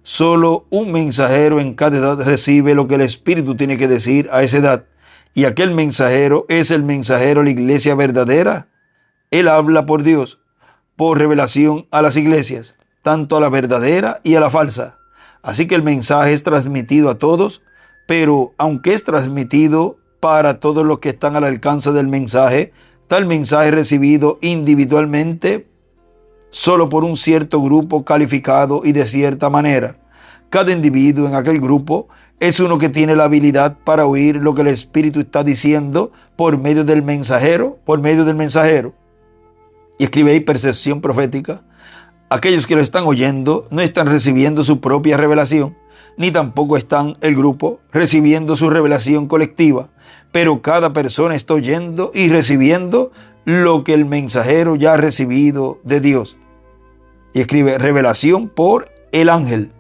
Solo un mensajero en cada edad recibe lo que el Espíritu tiene que decir a esa edad. Y aquel mensajero es el mensajero de la iglesia verdadera. Él habla por Dios, por revelación a las iglesias, tanto a la verdadera y a la falsa. Así que el mensaje es transmitido a todos, pero aunque es transmitido para todos los que están al alcance del mensaje, tal mensaje es recibido individualmente solo por un cierto grupo calificado y de cierta manera. Cada individuo en aquel grupo es uno que tiene la habilidad para oír lo que el Espíritu está diciendo por medio del mensajero, Y escribe ahí percepción profética. Aquellos que lo están oyendo no están recibiendo su propia revelación, ni tampoco están el grupo recibiendo su revelación colectiva, pero cada persona está oyendo y recibiendo lo que el mensajero ya ha recibido de Dios. Y escribe revelación por el ángel.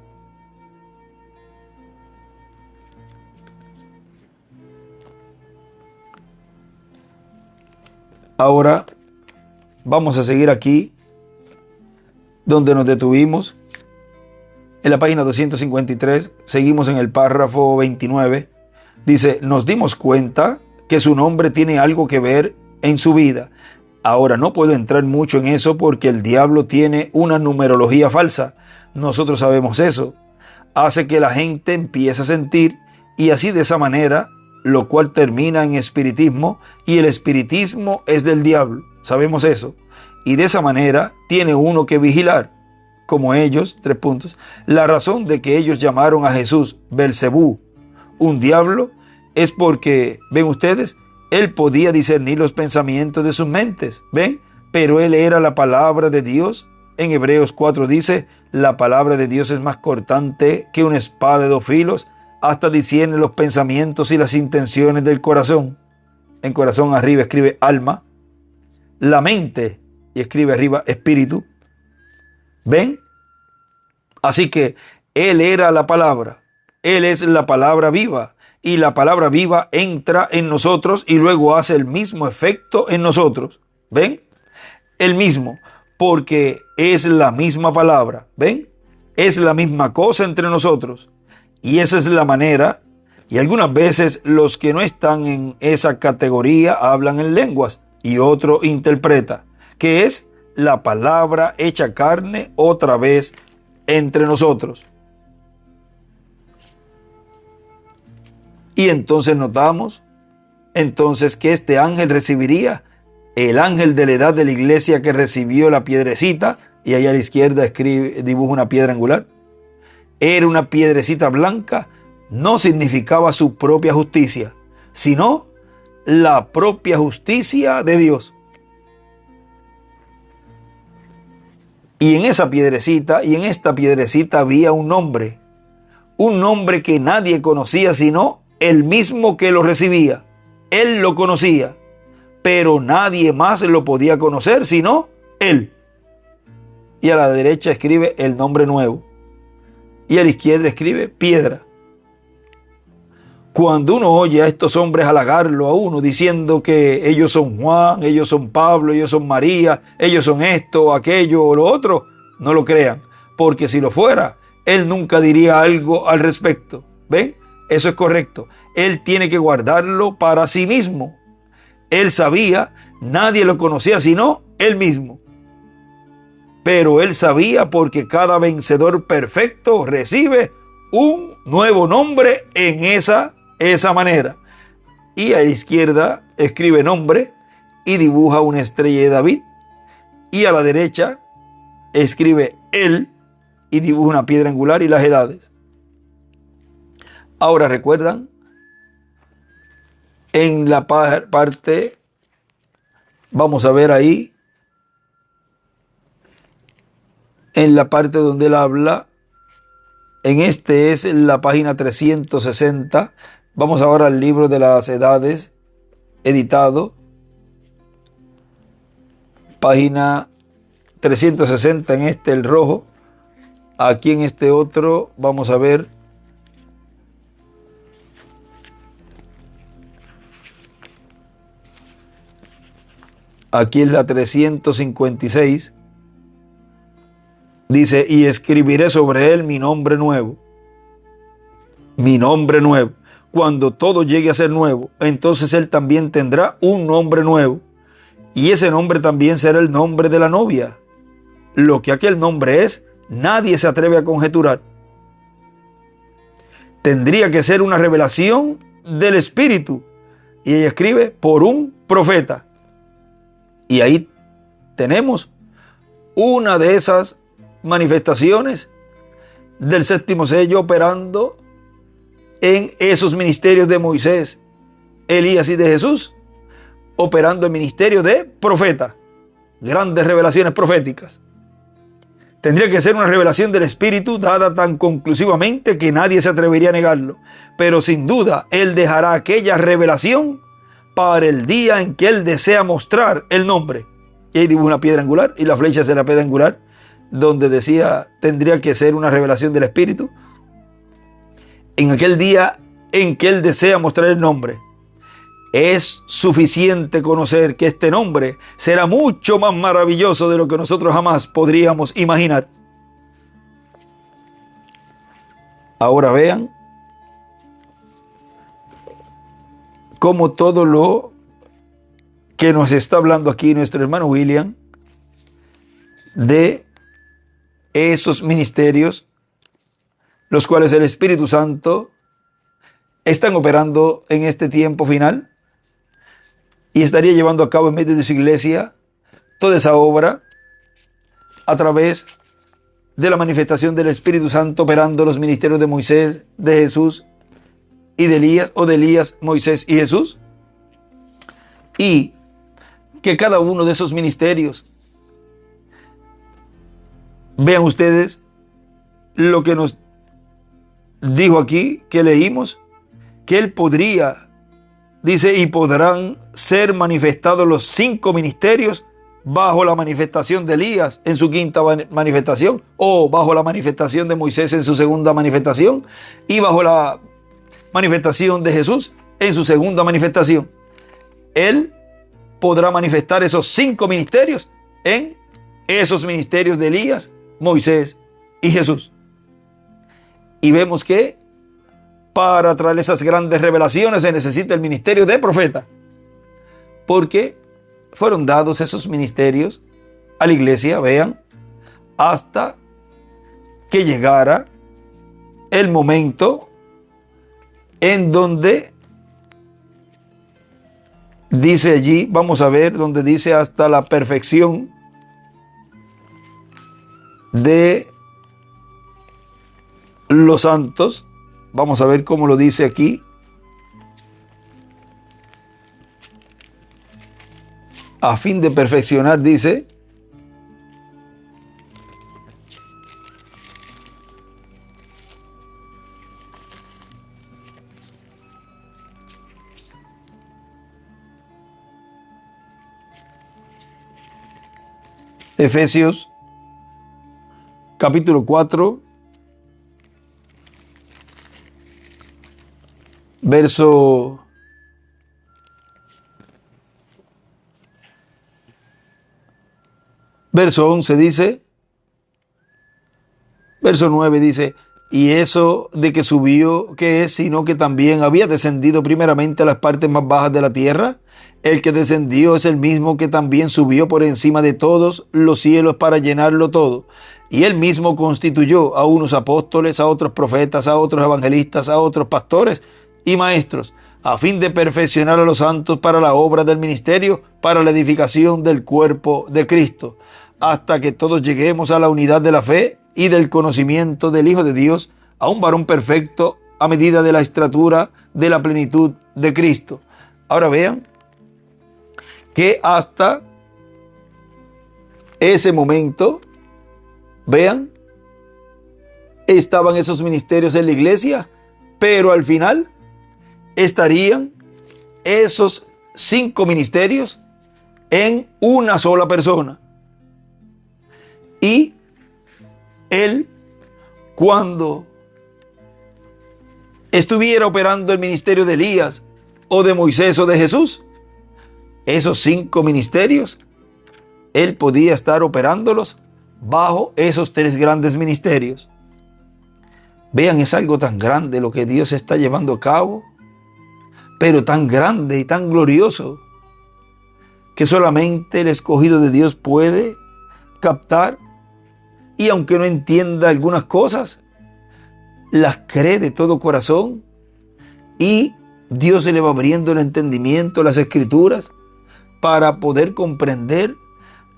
Ahora vamos a seguir aquí donde nos detuvimos. En la página 253 seguimos en el párrafo 29. Dice: nos dimos cuenta que su nombre tiene algo que ver en su vida. Ahora no puedo entrar mucho en eso porque el diablo tiene una numerología falsa. Nosotros sabemos eso. Hace que la gente empiece a sentir, y así de esa manera, lo cual termina en espiritismo, y el espiritismo es del diablo. Sabemos eso. Y de esa manera tiene uno que vigilar. Como ellos, 3 puntos. La razón de que ellos llamaron a Jesús Belcebú, un diablo, es porque, ven ustedes, él podía discernir los pensamientos de sus mentes, ¿ven? Pero él era la palabra de Dios. En Hebreos 4 dice: la palabra de Dios es más cortante que una espada de 2 filos, hasta discierne los pensamientos y las intenciones del corazón. En corazón arriba escribe alma, la mente, y escribe arriba espíritu. ¿Ven? Así que él era la palabra. Él es la palabra viva. Y la palabra viva entra en nosotros y luego hace el mismo efecto en nosotros. ¿Ven? El mismo. Porque es la misma palabra. ¿Ven? Es la misma cosa entre nosotros. Y esa es la manera. Y algunas veces los que no están en esa categoría hablan en lenguas y otro interpreta, que es la palabra hecha carne otra vez entre nosotros. Y entonces notamos entonces que este ángel recibiría, el ángel de la edad de la iglesia que recibió la piedrecita, y ahí a la izquierda dibuja una piedra angular, era una piedrecita blanca, no significaba su propia justicia, sino la propia justicia de Dios. Y en esa piedrecita, y en esta piedrecita había un nombre que nadie conocía sino el mismo que lo recibía. Él lo conocía, pero nadie más lo podía conocer sino él. Y a la derecha escribe el nombre nuevo, y a la izquierda escribe piedra. Cuando uno oye a estos hombres halagarlo a uno, diciendo que ellos son Juan, ellos son Pablo, ellos son María, ellos son esto, aquello o lo otro, no lo crean, porque si lo fuera, él nunca diría algo al respecto. ¿Ven? Eso es correcto. Él tiene que guardarlo para sí mismo. Él sabía, nadie lo conocía sino él mismo. Pero él sabía, porque cada vencedor perfecto recibe un nuevo nombre en esa manera. Y a la izquierda escribe nombre y dibuja una estrella de David. Y a la derecha escribe él y dibuja una piedra angular y las edades. Ahora, ¿recuerdan? En la parte, vamos a ver ahí, en la parte donde él habla, en este es la página 360. Vamos ahora al libro de las edades, editado, página 360, en este el rojo. Aquí en este otro vamos a ver aquí en la 356. Dice, y escribiré sobre él mi nombre nuevo. Mi nombre nuevo. Cuando todo llegue a ser nuevo, entonces él también tendrá un nombre nuevo. Y ese nombre también será el nombre de la novia. Lo que aquel nombre es, nadie se atreve a conjeturar. Tendría que ser una revelación del Espíritu. Y ella escribe, por un profeta. Y ahí tenemos una de esas manifestaciones del séptimo sello operando en esos ministerios de Moisés, Elías y de Jesús, operando el ministerio de profeta, grandes revelaciones proféticas. Tendría que ser una revelación del Espíritu dada tan conclusivamente que nadie se atrevería a negarlo, pero sin duda él dejará aquella revelación para el día en que él desea mostrar el nombre. Y ahí dibuja una piedra angular y la flecha es la piedra angular, donde decía tendría que ser una revelación del Espíritu en aquel día en que él desea mostrar el nombre. Es suficiente conocer que este nombre será mucho más maravilloso de lo que nosotros jamás podríamos imaginar. Ahora vean cómo todo lo que nos está hablando aquí nuestro hermano William de esos ministerios, los cuales el Espíritu Santo están operando en este tiempo final y estaría llevando a cabo en medio de su iglesia toda esa obra a través de la manifestación del Espíritu Santo operando los ministerios de Moisés, de Jesús y de Elías, o de Elías, Moisés y Jesús. Y que cada uno de esos ministerios, vean ustedes lo que nos dijo aquí, que leímos, que él podría, dice, y podrán ser manifestados los 5 ministerios bajo la manifestación de Elías en su quinta manifestación, o bajo la manifestación de Moisés en su segunda manifestación, y bajo la manifestación de Jesús en su segunda manifestación. Él podrá manifestar esos 5 ministerios en esos ministerios de Elías, Moisés y Jesús. Y vemos que para traer esas grandes revelaciones se necesita el ministerio de profeta, porque fueron dados esos ministerios a la iglesia, vean, hasta que llegara el momento en donde Dice allí, vamos a ver donde dice hasta la perfección de los santos. Vamos a ver cómo lo dice aquí. A fin de perfeccionar, dice. Efesios capítulo 4, verso 11 dice, verso 9 dice, y eso de que subió, ¿qué es? Sino que también había descendido primeramente a las partes más bajas de la tierra. El que descendió es el mismo que también subió por encima de todos los cielos para llenarlo todo. Y él mismo constituyó a unos apóstoles, a otros profetas, a otros evangelistas, a otros pastores y maestros, a fin de perfeccionar a los santos para la obra del ministerio, para la edificación del cuerpo de Cristo, hasta que todos lleguemos a la unidad de la fe y del conocimiento del Hijo de Dios, a un varón perfecto a medida de la estatura de la plenitud de Cristo. Ahora vean que hasta ese momento, vean, estaban esos ministerios en la iglesia, pero al final estarían esos 5 ministerios en una sola persona. Y él, cuando estuviera operando el ministerio de Elías o de Moisés o de Jesús, esos 5 ministerios, él podía estar operándolos bajo esos 3 grandes ministerios. Vean, es algo tan grande lo que Dios está llevando a cabo, pero tan grande y tan glorioso, que solamente el escogido de Dios puede captar, y aunque no entienda algunas cosas, las cree de todo corazón, y Dios se le va abriendo el entendimiento, las escrituras, para poder comprender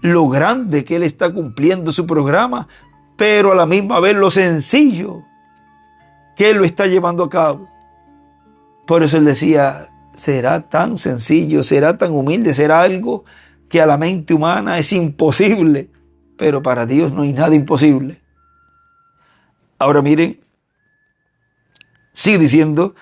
lo grande que Él está cumpliendo su programa, pero a la misma vez lo sencillo que Él lo está llevando a cabo. Por eso Él decía, será tan sencillo, será tan humilde, será algo que a la mente humana es imposible, pero para Dios no hay nada imposible. Ahora miren, sigue diciendo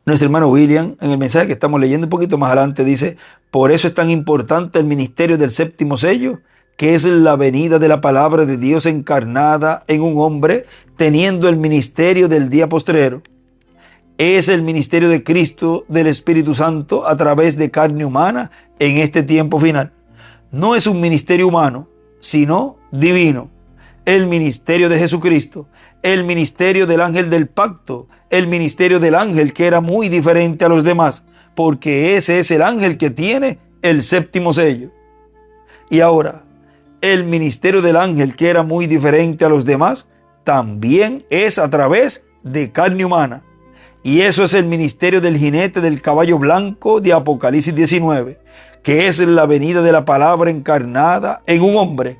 nuestro hermano William, en el mensaje que estamos leyendo un poquito más adelante, dice, por eso es tan importante el ministerio del séptimo sello, que es la venida de la palabra de Dios encarnada en un hombre, teniendo el ministerio del día postrero. Es el ministerio de Cristo, del Espíritu Santo, a través de carne humana en este tiempo final. No es un ministerio humano, sino divino. El ministerio de Jesucristo, el ministerio del ángel del pacto, el ministerio del ángel que era muy diferente a los demás, porque ese es el ángel que tiene el séptimo sello. Y ahora, el ministerio del ángel que era muy diferente a los demás, también es a través de carne humana. Y eso es el ministerio del jinete del caballo blanco de Apocalipsis 19, que es la venida de la palabra encarnada en un hombre.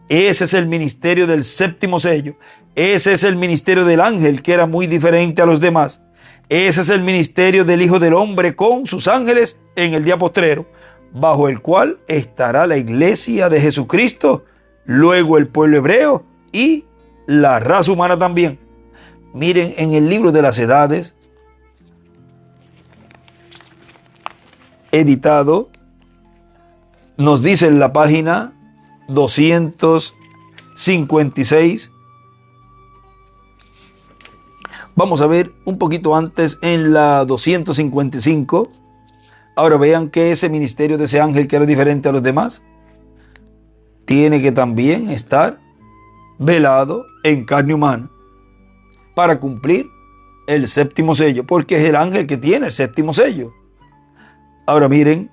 Ese es el ministerio del séptimo sello. Ese es el ministerio del ángel que era muy diferente a los demás. Ese es el ministerio del Hijo del Hombre con sus ángeles en el día postrero, bajo el cual estará la iglesia de Jesucristo, luego el pueblo hebreo y la raza humana también. Miren, en el libro de las edades, editado, nos dice en la página 256. Vamos a ver un poquito antes en la 255. Ahora vean que ese ministerio de ese ángel que era diferente a los demás, tiene que también estar velado en carne humana para cumplir el séptimo sello, porque es el ángel que tiene el séptimo sello. Ahora miren,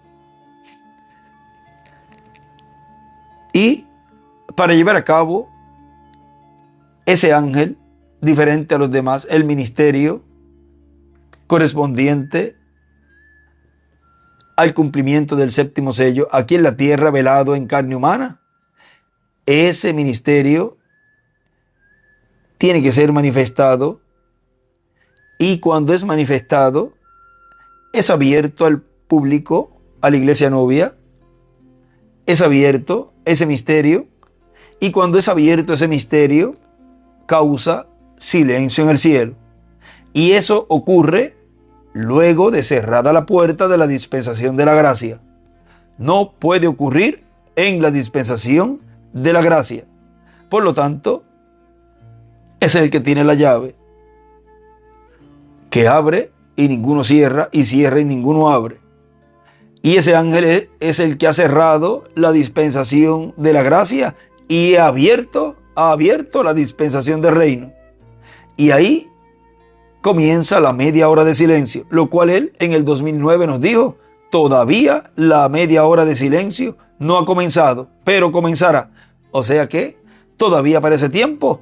y para llevar a cabo ese ángel diferente a los demás, el ministerio correspondiente al cumplimiento del séptimo sello aquí en la tierra velado en carne humana, ese ministerio tiene que ser manifestado, y cuando es manifestado es abierto al público, a la iglesia novia, es abierto ese misterio, y cuando es abierto ese misterio causa silencio en el cielo. Y eso ocurre luego de cerrada la puerta de la dispensación de la gracia. No puede ocurrir en la dispensación de la gracia. Por lo tanto, es el que tiene la llave, que abre y ninguno cierra, y cierra y ninguno abre. Y ese ángel es el que ha cerrado la dispensación de la gracia y ha abierto la dispensación del reino. Y ahí comienza la media hora de silencio, lo cual él en el 2009 nos dijo: todavía la media hora de silencio no ha comenzado, pero comenzará. O sea que todavía para ese tiempo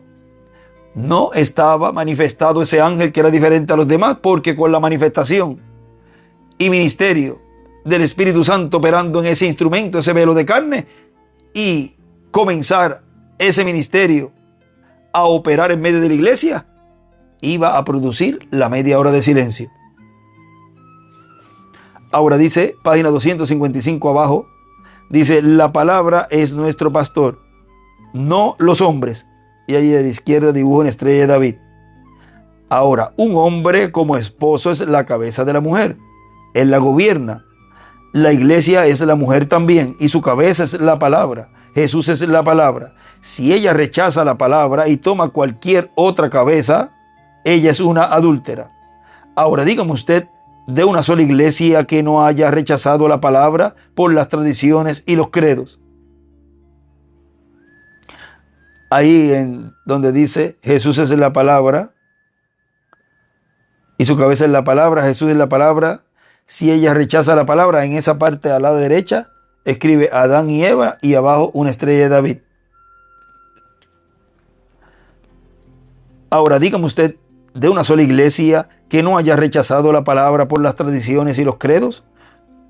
no estaba manifestado ese ángel que era diferente a los demás, porque con la manifestación y ministerio del Espíritu Santo operando en ese instrumento, ese velo de carne, y comenzar ese ministerio a operar en medio de la iglesia, iba a producir la media hora de silencio. Ahora dice, página 255 abajo, dice: la palabra es nuestro pastor, no los hombres. Y ahí a la izquierda dibuja una estrella de David. Ahora, un hombre como esposo es la cabeza de la mujer. Él la gobierna. La iglesia es la mujer también, y su cabeza es la palabra. Jesús es la palabra. Si ella rechaza la palabra y toma cualquier otra cabeza, ella es una adúltera. Ahora, dígame usted de una sola iglesia que no haya rechazado la palabra por las tradiciones y los credos. Ahí en donde dice Jesús es la palabra y su cabeza es la palabra, Jesús es la palabra. Si ella rechaza la palabra, en esa parte a la derecha escribe Adán y Eva, y abajo una estrella de David. Ahora, dígame usted de una sola iglesia que no haya rechazado la palabra por las tradiciones y los credos.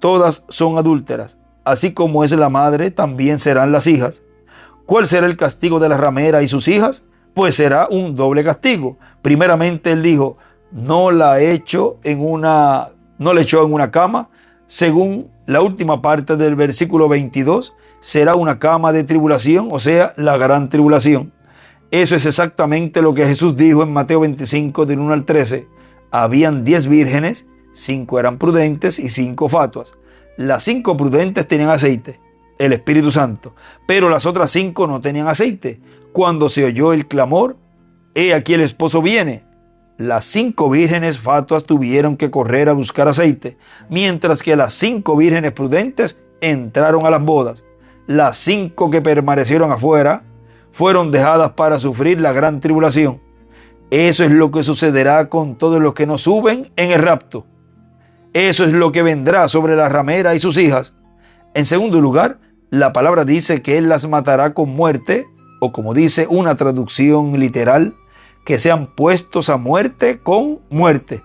Todas son adúlteras. Así como es la madre, también serán las hijas. ¿Cuál será el castigo de la ramera y sus hijas? Pues será un doble castigo. Primeramente él dijo: no la echó en una cama. Según la última parte del versículo 22, será una cama de tribulación, o sea, la gran tribulación. Eso es exactamente lo que Jesús dijo en Mateo 25, del 1 al 13. Habían 10 vírgenes, 5 eran prudentes y 5 fatuas. Las 5 prudentes tenían aceite, el Espíritu Santo, pero las otras 5 no tenían aceite. Cuando se oyó el clamor: he aquí el esposo viene, las 5 vírgenes fatuas tuvieron que correr a buscar aceite, mientras que las 5 vírgenes prudentes entraron a las bodas. Las 5 que permanecieron afuera fueron dejadas para sufrir la gran tribulación. Eso es lo que sucederá con todos los que no suben en el rapto. Eso es lo que vendrá sobre la ramera y sus hijas. En segundo lugar, la palabra dice que él las matará con muerte, o como dice una traducción literal, que sean puestos a muerte con muerte.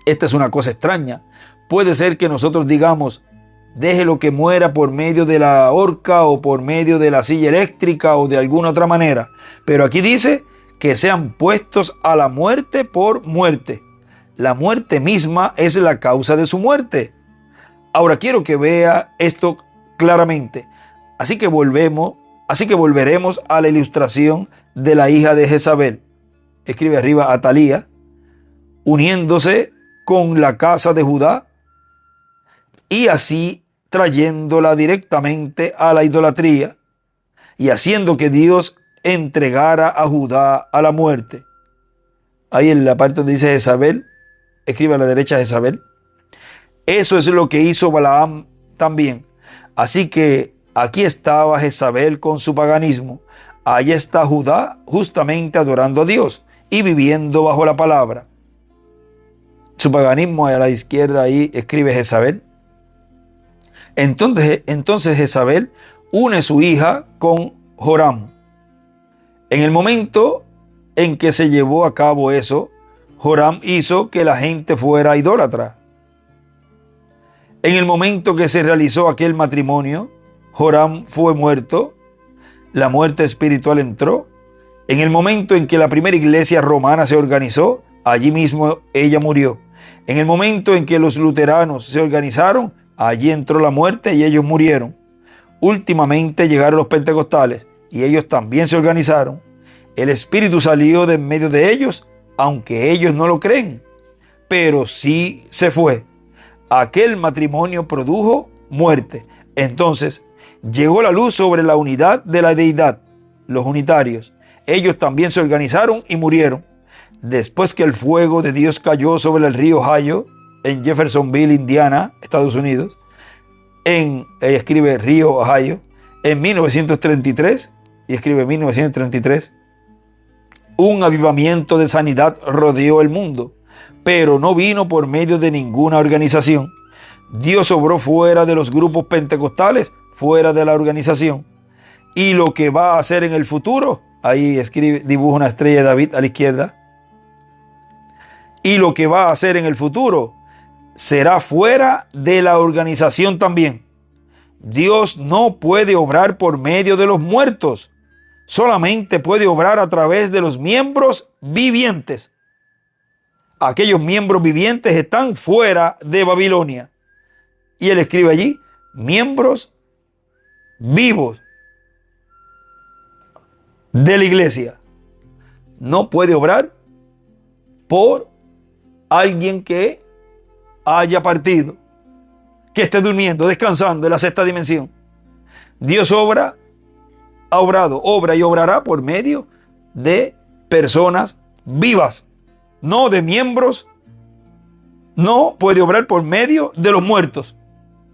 Esta es una cosa extraña. Puede ser que nosotros digamos: déjelo que muera por medio de la horca o por medio de la silla eléctrica o de alguna otra manera. Pero aquí dice que sean puestos a la muerte por muerte. La muerte misma es la causa de su muerte. Ahora quiero que vea esto claramente. Así que volveremos a la ilustración de la hija de Jezabel. Escribe arriba Atalía, uniéndose con la casa de Judá y así trayéndola directamente a la idolatría y haciendo que Dios entregara a Judá a la muerte. Ahí en la parte donde dice Jezabel, escribe a la derecha Jezabel. Eso es lo que hizo Balaam también. Así que aquí estaba Jezabel con su paganismo. Allá está Judá justamente adorando a Dios y viviendo bajo la palabra. Su paganismo a la izquierda, ahí escribe Jezabel. Entonces Jezabel une su hija con Joram. En el momento en que se llevó a cabo eso, Joram hizo que la gente fuera idólatra. En el momento que se realizó aquel matrimonio, Joram fue muerto, la muerte espiritual entró. En el momento en que la primera iglesia romana se organizó, allí mismo ella murió. En el momento en que los luteranos se organizaron, allí entró la muerte y ellos murieron. Últimamente llegaron los pentecostales y ellos también se organizaron. El Espíritu salió de en medio de ellos, aunque ellos no lo creen, pero sí se fue. Aquel matrimonio produjo muerte. Entonces llegó la luz sobre la unidad de la deidad, los unitarios. Ellos también se organizaron y murieron. Después que el fuego de Dios cayó sobre el río Ohio, en Jeffersonville, Indiana, Estados Unidos, escribe río Ohio, en 1933, y escribe 1933, un avivamiento de sanidad rodeó el mundo, pero no vino por medio de ninguna organización. Dios obró fuera de los grupos pentecostales, fuera de la organización. Y lo que va a hacer en el futuro, ahí escribe, dibuja una estrella de David a la izquierda. Y lo que va a hacer en el futuro será fuera de la organización también. Dios no puede obrar por medio de los muertos. Solamente puede obrar a través de los miembros vivientes. Aquellos miembros vivientes están fuera de Babilonia. Y él escribe allí, miembros vivos de la iglesia. No puede obrar por alguien que haya partido, que esté durmiendo, descansando en la sexta dimensión. Dios obra, ha obrado, obra y obrará por medio de personas vivas, no de miembros. No puede obrar por medio de los muertos,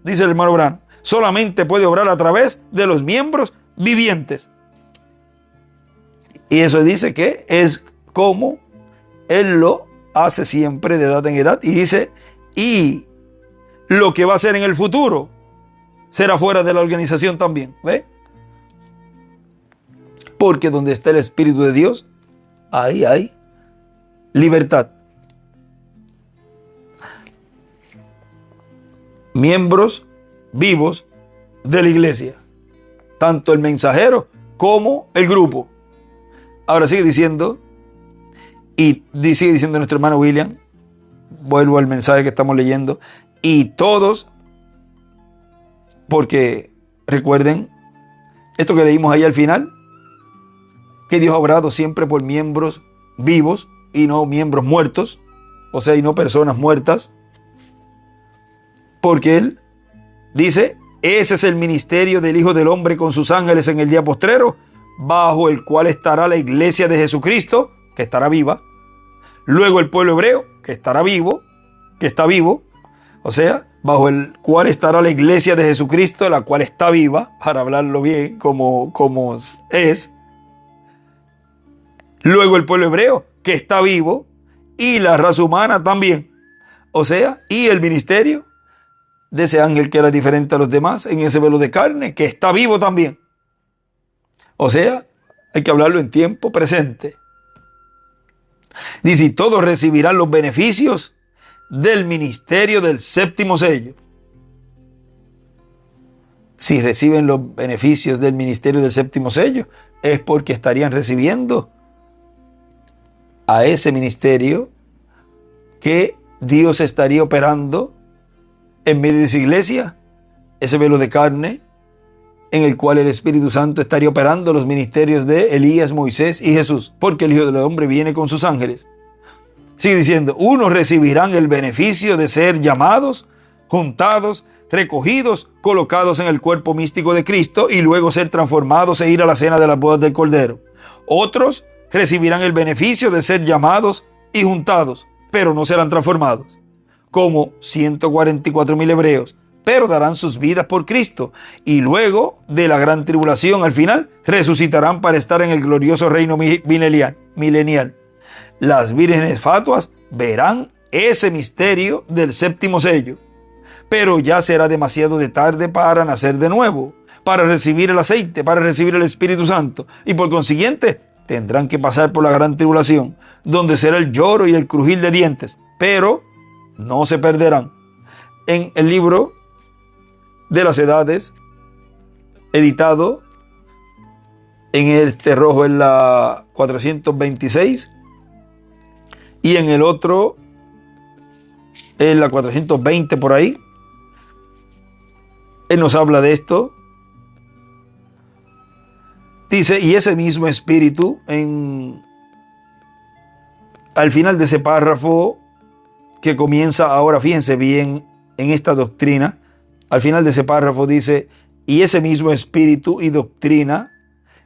dice el hermano Branham. Solamente puede obrar a través de los miembros vivientes. Y eso dice que es como Él lo hace siempre de edad en edad. Y dice, y lo que va a hacer en el futuro será fuera de la organización también. ¿Ve? Porque donde está el Espíritu de Dios, ahí hay libertad. Miembros vivos de la iglesia, tanto el mensajero como el grupo. Ahora sigue diciendo, y sigue diciendo nuestro hermano William, vuelvo al mensaje que estamos leyendo, y todos, porque recuerden esto que leímos ahí al final, que Dios ha obrado siempre por miembros vivos y no miembros muertos, o sea, y no personas muertas, porque Él dice, ese es el ministerio del Hijo del Hombre con sus ángeles en el día postrero, bajo el cual estará la iglesia de Jesucristo, que estará viva, luego el pueblo hebreo, que estará vivo, que está vivo, o sea, bajo el cual estará la iglesia de Jesucristo, la cual está viva, para hablarlo bien como es, luego el pueblo hebreo, que está vivo, y la raza humana también, o sea, y el ministerio de ese ángel que era diferente a los demás, en ese velo de carne, que está vivo también. O sea, hay que hablarlo en tiempo presente. Dice, y todos recibirán los beneficios del ministerio del séptimo sello. Si reciben los beneficios del ministerio del séptimo sello, es porque estarían recibiendo a ese ministerio que Dios estaría operando en medio de su iglesia, ese velo de carne en el cual el Espíritu Santo estaría operando los ministerios de Elías, Moisés y Jesús, porque el Hijo del Hombre viene con sus ángeles. Sigue diciendo, unos recibirán el beneficio de ser llamados, juntados, recogidos, colocados en el cuerpo místico de Cristo y luego ser transformados e ir a la cena de las bodas del Cordero. Otros recibirán el beneficio de ser llamados y juntados, pero no serán transformados, como 144,000 hebreos, pero darán sus vidas por Cristo y luego de la gran tribulación al final resucitarán para estar en el glorioso reino milenial. Las vírgenes fatuas verán ese misterio del séptimo sello, pero ya será demasiado de tarde para nacer de nuevo, para recibir el aceite, para recibir el Espíritu Santo, y por consiguiente tendrán que pasar por la gran tribulación, donde será el lloro y el crujir de dientes, pero no se perderán. En el libro de las edades, editado en este rojo en la 426 y en el otro en la 420 por ahí. Él nos habla de esto. Dice, y ese mismo espíritu, al final de ese párrafo que comienza ahora, fíjense bien en esta doctrina, al final de ese párrafo dice, y ese mismo espíritu y doctrina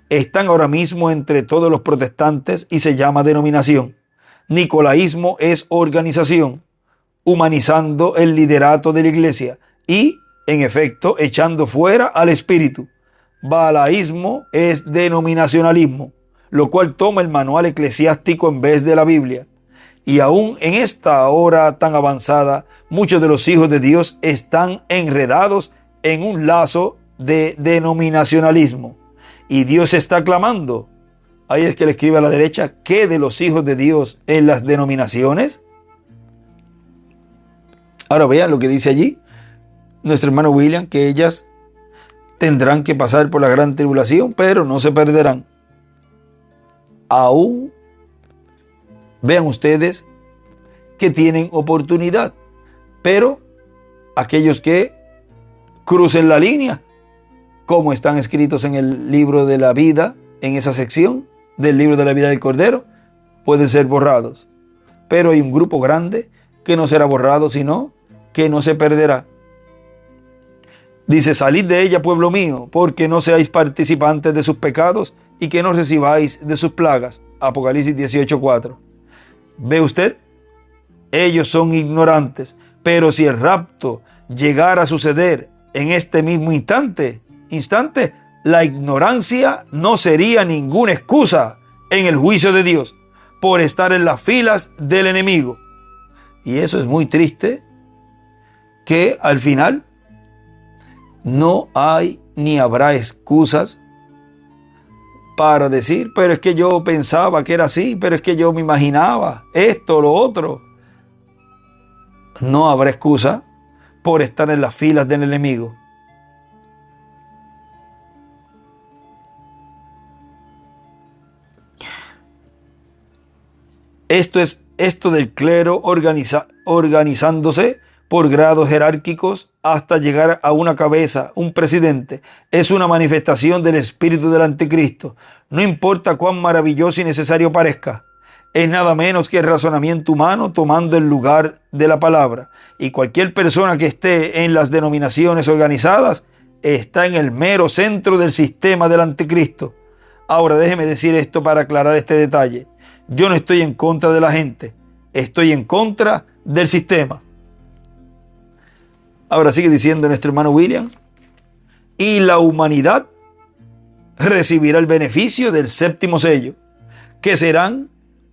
están ahora mismo entre todos los protestantes y se llama denominación. Nicolaísmo es organización, humanizando el liderato de la iglesia y, en efecto, echando fuera al espíritu. Balaísmo es denominacionalismo, lo cual toma el manual eclesiástico en vez de la Biblia. Y aún en esta hora tan avanzada, muchos de los hijos de Dios están enredados en un lazo de denominacionalismo. Y Dios está clamando. Ahí es que le escribe a la derecha, ¿qué de los hijos de Dios en las denominaciones? Ahora vean lo que dice allí nuestro hermano William, que ellas tendrán que pasar por la gran tribulación, pero no se perderán. Aún vean ustedes que tienen oportunidad, pero aquellos que crucen la línea, como están escritos en el libro de la vida, en esa sección del libro de la vida del Cordero, pueden ser borrados. Pero hay un grupo grande que no será borrado, sino que no se perderá. Dice, salid de ella, pueblo mío, porque no seáis participantes de sus pecados y que no recibáis de sus plagas. Apocalipsis 18:4. ¿Ve usted? Ellos son ignorantes, pero si el rapto llegara a suceder en este mismo instante, la ignorancia no sería ninguna excusa en el juicio de Dios por estar en las filas del enemigo. Y eso es muy triste, que al final no hay ni habrá excusas para decir, pero es que yo pensaba que era así, pero es que yo me imaginaba esto, lo otro. No habrá excusa por estar en las filas del enemigo. Esto del clero organizándose por grados jerárquicos hasta llegar a una cabeza, un presidente, es una manifestación del espíritu del anticristo. No importa cuán maravilloso y necesario parezca, es nada menos que el razonamiento humano tomando el lugar de la palabra. Y cualquier persona que esté en las denominaciones organizadas está en el mero centro del sistema del anticristo. Ahora déjeme decir esto para aclarar este detalle. Yo no estoy en contra de la gente, estoy en contra del sistema. Ahora sigue diciendo nuestro hermano William, y la humanidad recibirá el beneficio del séptimo sello, que serán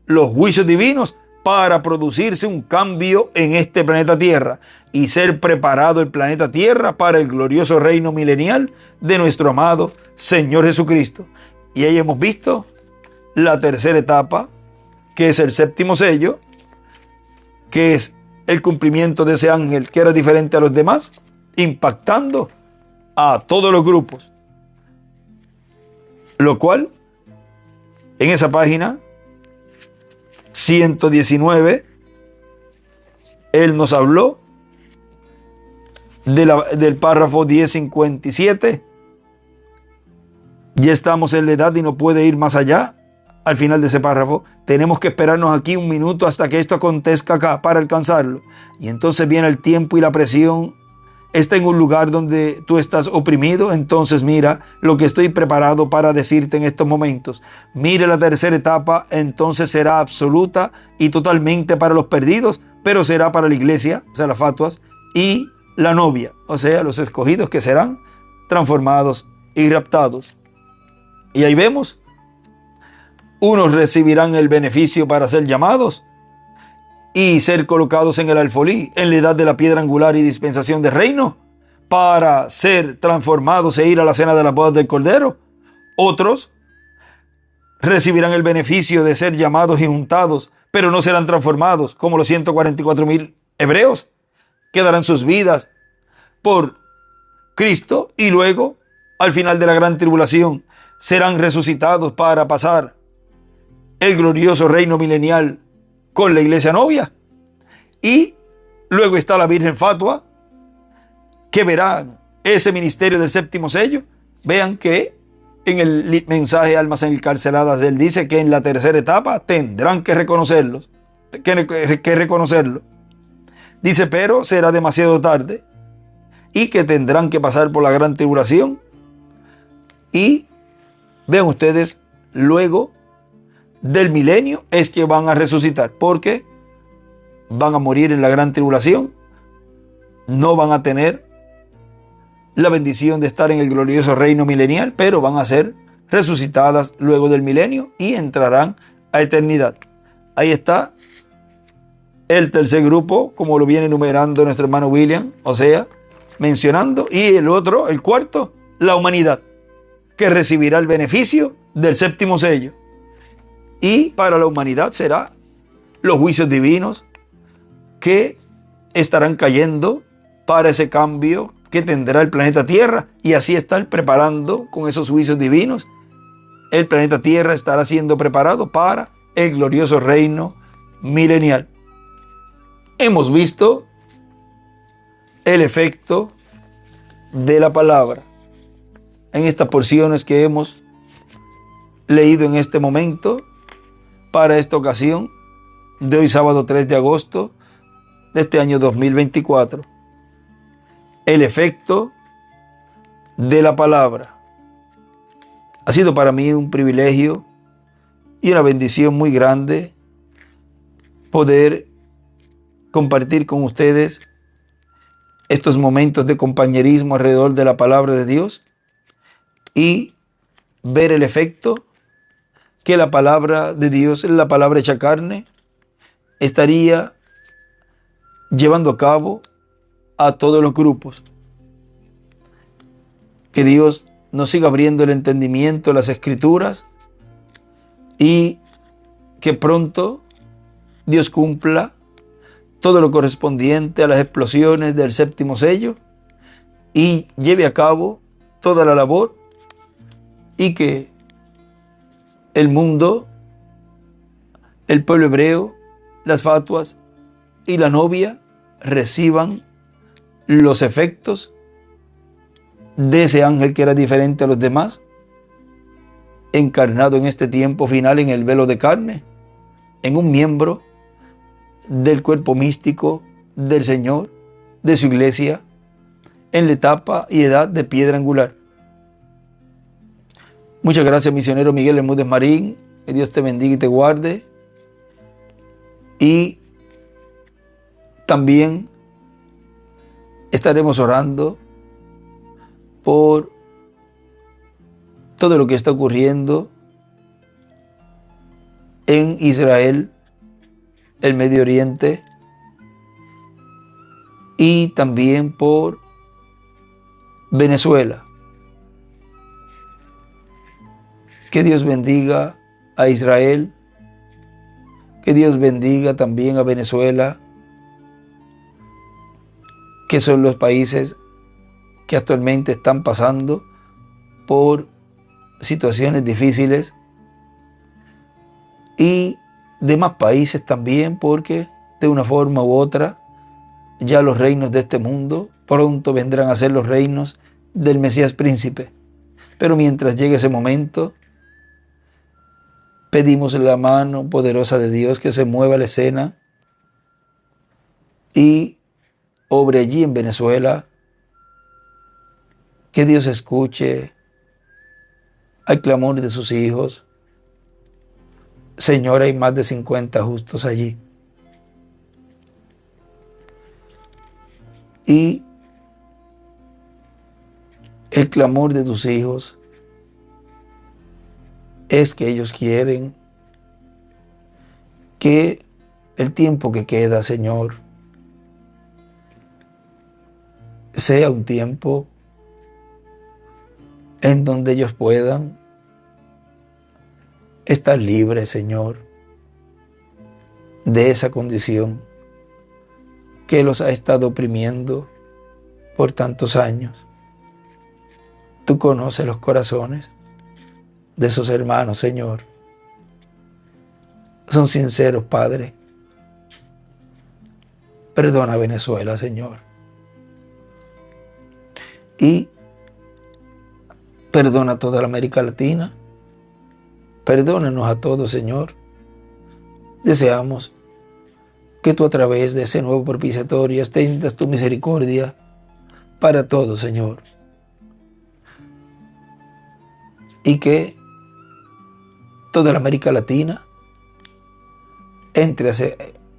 los juicios divinos para producirse un cambio en este planeta Tierra y ser preparado el planeta Tierra para el glorioso reino milenial de nuestro amado Señor Jesucristo. Y ahí hemos visto la tercera etapa, que es el séptimo sello, que es el cumplimiento de ese ángel que era diferente a los demás, impactando a todos los grupos. Lo cual, en esa página 119, él nos habló del párrafo 1057. Ya estamos en la edad y no puede ir más allá. Al final de ese párrafo, tenemos que esperarnos aquí un minuto hasta que esto acontezca acá para alcanzarlo. Y entonces viene el tiempo y la presión. Está en un lugar donde tú estás oprimido. Entonces mira lo que estoy preparado para decirte en estos momentos. Mire la tercera etapa, entonces será absoluta y totalmente para los perdidos, pero será para la iglesia, o sea, las fatuas, y la novia, o sea, los escogidos que serán transformados y raptados. Y ahí vemos, unos recibirán el beneficio para ser llamados y ser colocados en el alfolí, en la edad de la piedra angular y dispensación del reino, para ser transformados e ir a la cena de las bodas del Cordero. Otros recibirán el beneficio de ser llamados y juntados, pero no serán transformados, como los 144,000 hebreos, que darán sus vidas por Cristo y luego, al final de la gran tribulación, serán resucitados para pasar el glorioso reino milenial con la iglesia novia. Y luego está la Virgen Fatua, que verán ese ministerio del séptimo sello. Vean que en el mensaje Almas Encarceladas él dice que en la tercera etapa tendrán que reconocerlos, que reconocerlo. Dice, pero será demasiado tarde y que tendrán que pasar por la gran tribulación. Y vean ustedes, luego del milenio es que van a resucitar, porque van a morir en la gran tribulación, no van a tener la bendición de estar en el glorioso reino milenial, pero van a ser resucitadas luego del milenio y entrarán a eternidad. Ahí está el tercer grupo, como lo viene enumerando nuestro hermano William, o sea, mencionando, y el otro, el cuarto, la humanidad, que recibirá el beneficio del séptimo sello. Y para la humanidad será los juicios divinos que estarán cayendo para ese cambio que tendrá el planeta Tierra, y así estar preparando con esos juicios divinos. El planeta Tierra estará siendo preparado para el glorioso reino milenial. Hemos visto el efecto de la palabra en estas porciones que hemos leído en este momento para esta ocasión de hoy, sábado 3 de agosto de este año 2024. El efecto de la palabra. Ha sido para mí un privilegio y una bendición muy grande poder compartir con ustedes estos momentos de compañerismo alrededor de la palabra de Dios y ver el efecto que la palabra de Dios, la palabra hecha carne, estaría llevando a cabo a todos los grupos. Que Dios nos siga abriendo el entendimiento de las Escrituras y que pronto Dios cumpla todo lo correspondiente a las explosiones del séptimo sello y lleve a cabo toda la labor, y que el mundo, el pueblo hebreo, las fatuas y la novia reciban los efectos de ese ángel que era diferente a los demás, encarnado en este tiempo final en el velo de carne, en un miembro del cuerpo místico del Señor, de su iglesia, en la etapa y edad de piedra angular. Muchas gracias, misionero Miguel Bermúdez Marín. Que Dios te bendiga y te guarde. Y también estaremos orando por todo lo que está ocurriendo en Israel, el Medio Oriente, y también por Venezuela. Que Dios bendiga a Israel, que Dios bendiga también a Venezuela, que son los países que actualmente están pasando por situaciones difíciles, y demás países también, porque de una forma u otra ya los reinos de este mundo pronto vendrán a ser los reinos del Mesías príncipe. Pero mientras llegue ese momento, pedimos la mano poderosa de Dios que se mueva la escena y obre allí en Venezuela, que Dios escuche al clamor de sus hijos. Señor, hay más de 50 justos allí. Y el clamor de tus hijos es que ellos quieren que el tiempo que queda, Señor, sea un tiempo en donde ellos puedan estar libres, Señor, de esa condición que los ha estado oprimiendo por tantos años. Tú conoces los corazones de esos hermanos, Señor. Son sinceros, Padre. Perdona a Venezuela, Señor. Y perdona a toda la América Latina. Perdónanos a todos, Señor. Deseamos que tú a través de ese nuevo propiciatorio extiendas tu misericordia para todos, Señor. Y que toda la América Latina entre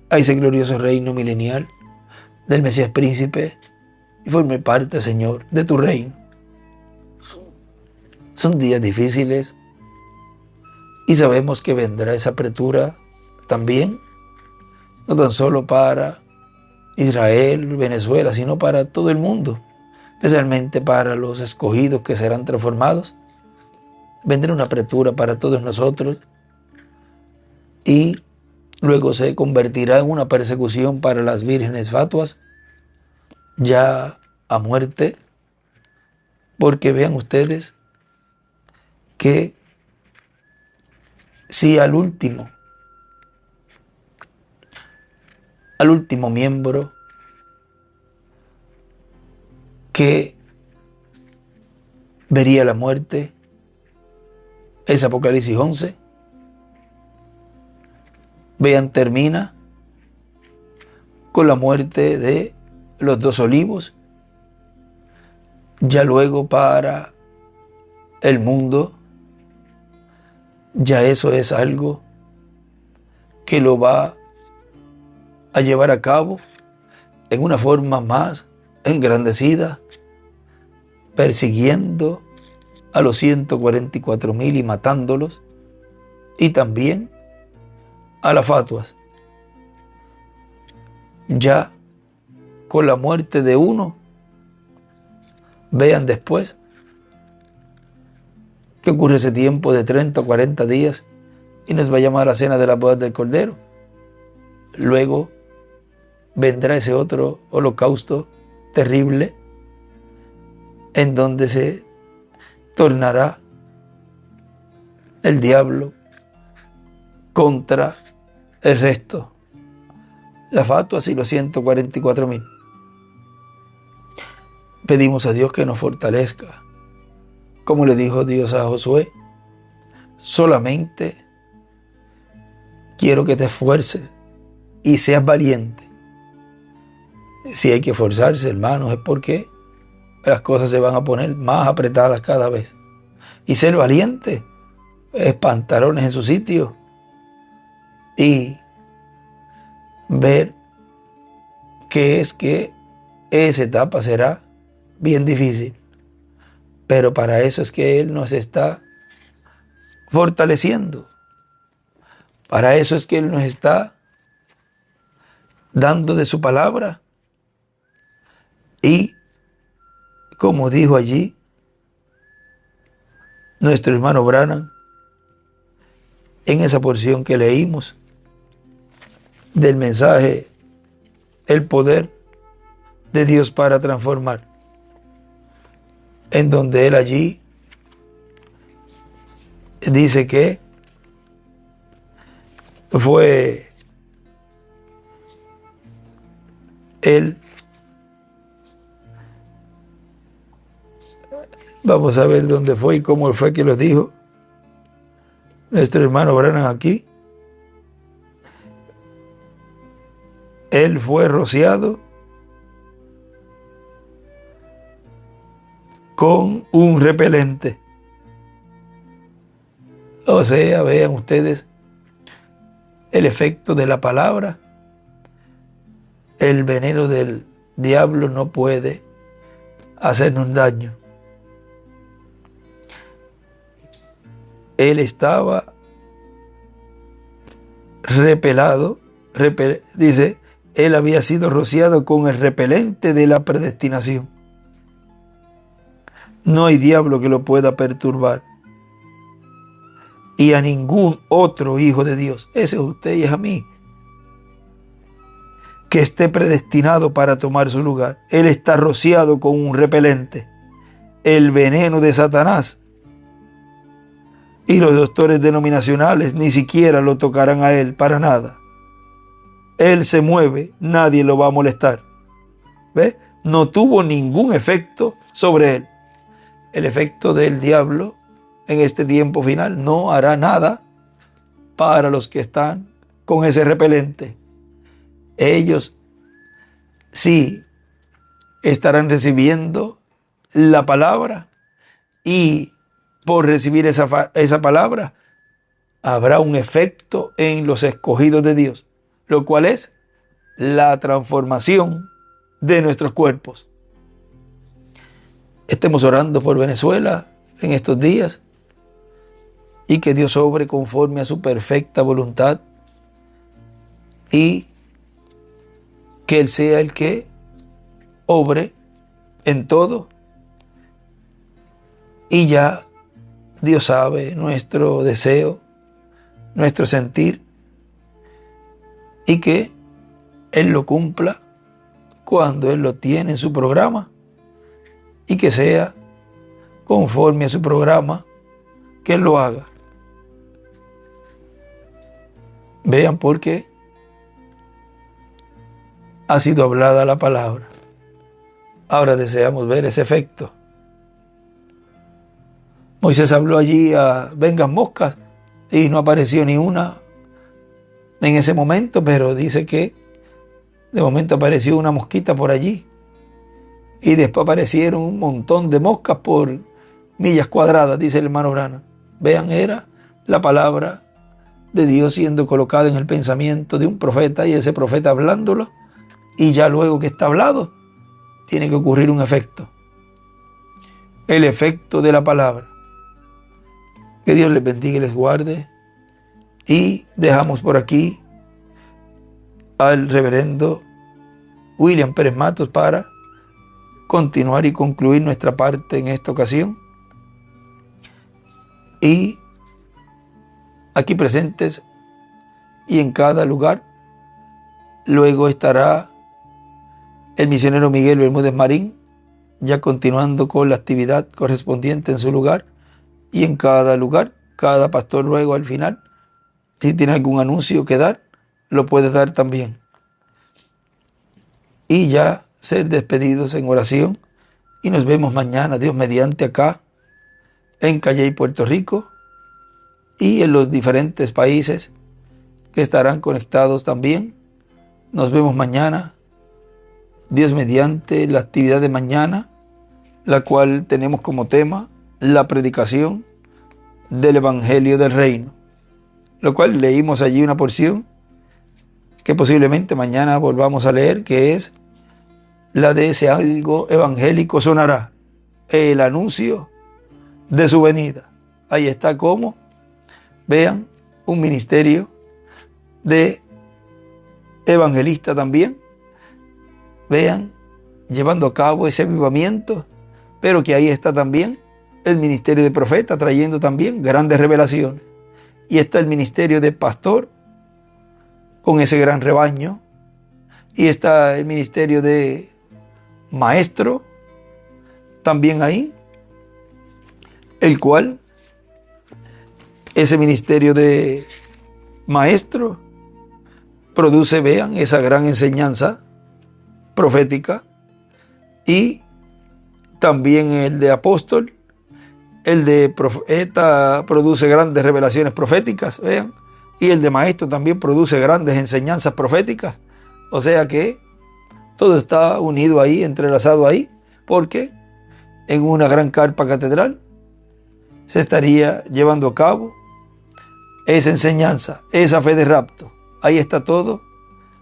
a ese glorioso reino milenial del Mesías Príncipe y forme parte, Señor, de tu reino. Son días difíciles y sabemos que vendrá esa apertura también, no tan solo para Israel, Venezuela, sino para todo el mundo, especialmente para los escogidos que serán transformados. Vendrá una apertura para todos nosotros y luego se convertirá en una persecución para las vírgenes fatuas, ya a muerte, porque vean ustedes que si al último miembro que vería la muerte es Apocalipsis 11. Vean, termina con la muerte de los 2 olivos. Ya luego para el mundo, ya eso es algo que lo va a llevar a cabo en una forma más engrandecida, persiguiendo a los 144,000 y matándolos, y también a las fatuas. Ya con la muerte de uno, vean después que ocurre ese tiempo de 30 o 40 días y nos va a llamar a la cena de la bodas del Cordero. Luego vendrá ese otro holocausto terrible en donde se tornará el diablo contra el resto, las fatuas y los 144,000. Pedimos a Dios que nos fortalezca, como le dijo Dios a Josué: solamente quiero que te esfuerces y seas valiente. Si hay que esforzarse, hermanos, es porque las cosas se van a poner más apretadas cada vez. Y ser valiente es pantalones en su sitio y ver que esa etapa será bien difícil. Pero para eso es que Él nos está fortaleciendo. Para eso es que Él nos está dando de su palabra. Y como dijo allí nuestro hermano Branham, en esa porción que leímos del mensaje, el poder de Dios para transformar, en donde él allí dice que fue él. Vamos a ver dónde fue y cómo fue que lo dijo nuestro hermano Branham aquí. Él fue rociado con un repelente. O sea, vean ustedes el efecto de la palabra. El veneno del diablo no puede hacernos daño. Él estaba repelado, dice, él había sido rociado con el repelente de la predestinación. No hay diablo que lo pueda perturbar. Y a ningún otro hijo de Dios, ese es usted y es a mí, que esté predestinado para tomar su lugar. Él está rociado con un repelente. el veneno de Satanás. Y los doctores denominacionales ni siquiera lo tocarán a él para nada. Él se mueve, nadie lo va a molestar. ¿Ves? No tuvo ningún efecto sobre él. El efecto del diablo en este tiempo final no hará nada para los que están con ese repelente. Ellos sí estarán recibiendo la palabra, y por recibir esa palabra habrá un efecto en los escogidos de Dios, lo cual es la transformación de nuestros cuerpos. Estemos orando por Venezuela en estos días, y que Dios obre conforme a su perfecta voluntad, y que Él sea el que obre en todo. Y ya Dios sabe nuestro deseo, nuestro sentir, y que Él lo cumpla cuando Él lo tiene en su programa, y que sea conforme a su programa que Él lo haga. Vean por qué ha sido hablada la palabra. Ahora deseamos ver ese efecto. Moisés habló allí a vengan moscas, y no apareció ni una en ese momento, pero dice que de momento apareció una mosquita por allí, y después aparecieron un montón de moscas por millas cuadradas, dice el hermano Branham. Vean, era la palabra de Dios siendo colocada en el pensamiento de un profeta, y ese profeta hablándolo, y ya luego que está hablado tiene que ocurrir un efecto, el efecto de la palabra. Que Dios les bendiga y les guarde, y dejamos por aquí al reverendo William Pérez Matos para continuar y concluir nuestra parte en esta ocasión. Y aquí presentes y en cada lugar, luego estará el misionero Miguel Bermúdez Marín, ya continuando con la actividad correspondiente en su lugar, y en cada lugar, cada pastor luego al final, si tiene algún anuncio que dar, lo puede dar también. Y ya ser despedidos en oración, y nos vemos mañana, Dios mediante, acá en Calley, Puerto Rico, y en los diferentes países que estarán conectados también. Nos vemos mañana, Dios mediante, la actividad de mañana, la cual tenemos como tema la predicación del Evangelio del Reino, lo cual leímos allí una porción que posiblemente mañana volvamos a leer, que es la de ese algo evangélico sonará, el anuncio de su venida. Ahí está como, vean, un ministerio de evangelista también, vean, llevando a cabo ese avivamiento, pero que ahí está también el ministerio de profeta, trayendo también grandes revelaciones. Y está el ministerio de pastor, con ese gran rebaño. Y está el ministerio de maestro, también ahí, el cual, ese ministerio de maestro, produce, vean, esa gran enseñanza profética. Y también el de apóstol, el de profeta produce grandes revelaciones proféticas, vean, y el de maestro también produce grandes enseñanzas proféticas. O sea que todo está unido ahí, entrelazado ahí, porque en una gran carpa catedral se estaría llevando a cabo esa enseñanza, esa fe de rapto. Ahí está todo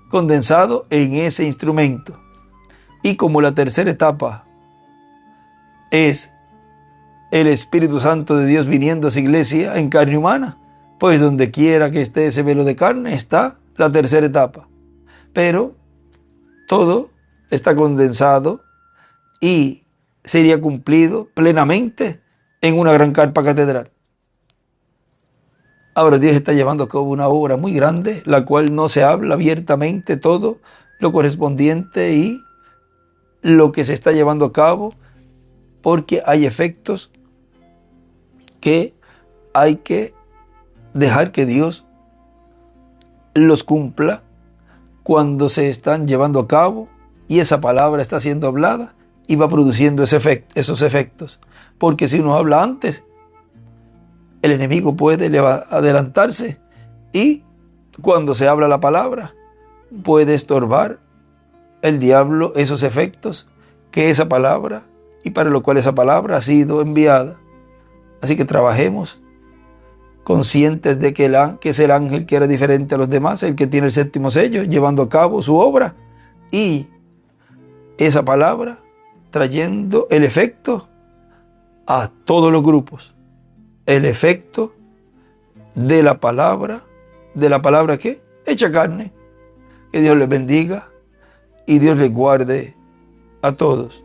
condensado en ese instrumento. Y como la tercera etapa es el Espíritu Santo de Dios viniendo a su iglesia en carne humana, pues donde quiera que esté ese velo de carne está la tercera etapa. Pero todo está condensado y sería cumplido plenamente en una gran carpa catedral. Ahora Dios está llevando a cabo una obra muy grande, la cual no se habla abiertamente todo lo correspondiente y lo que se está llevando a cabo porque hay efectos que hay que dejar que Dios los cumpla cuando se están llevando a cabo y esa palabra está siendo hablada y va produciendo esos efectos. Porque si uno habla antes, el enemigo puede adelantarse y cuando se habla la palabra puede estorbar el diablo esos efectos que esa palabra y para lo cual esa palabra ha sido enviada. Así que trabajemos conscientes de que es el ángel que era diferente a los demás, el que tiene el séptimo sello, llevando a cabo su obra, y esa palabra trayendo el efecto a todos los grupos. El efecto de la palabra ¿qué? Hecha carne. Que Dios les bendiga y Dios les guarde a todos.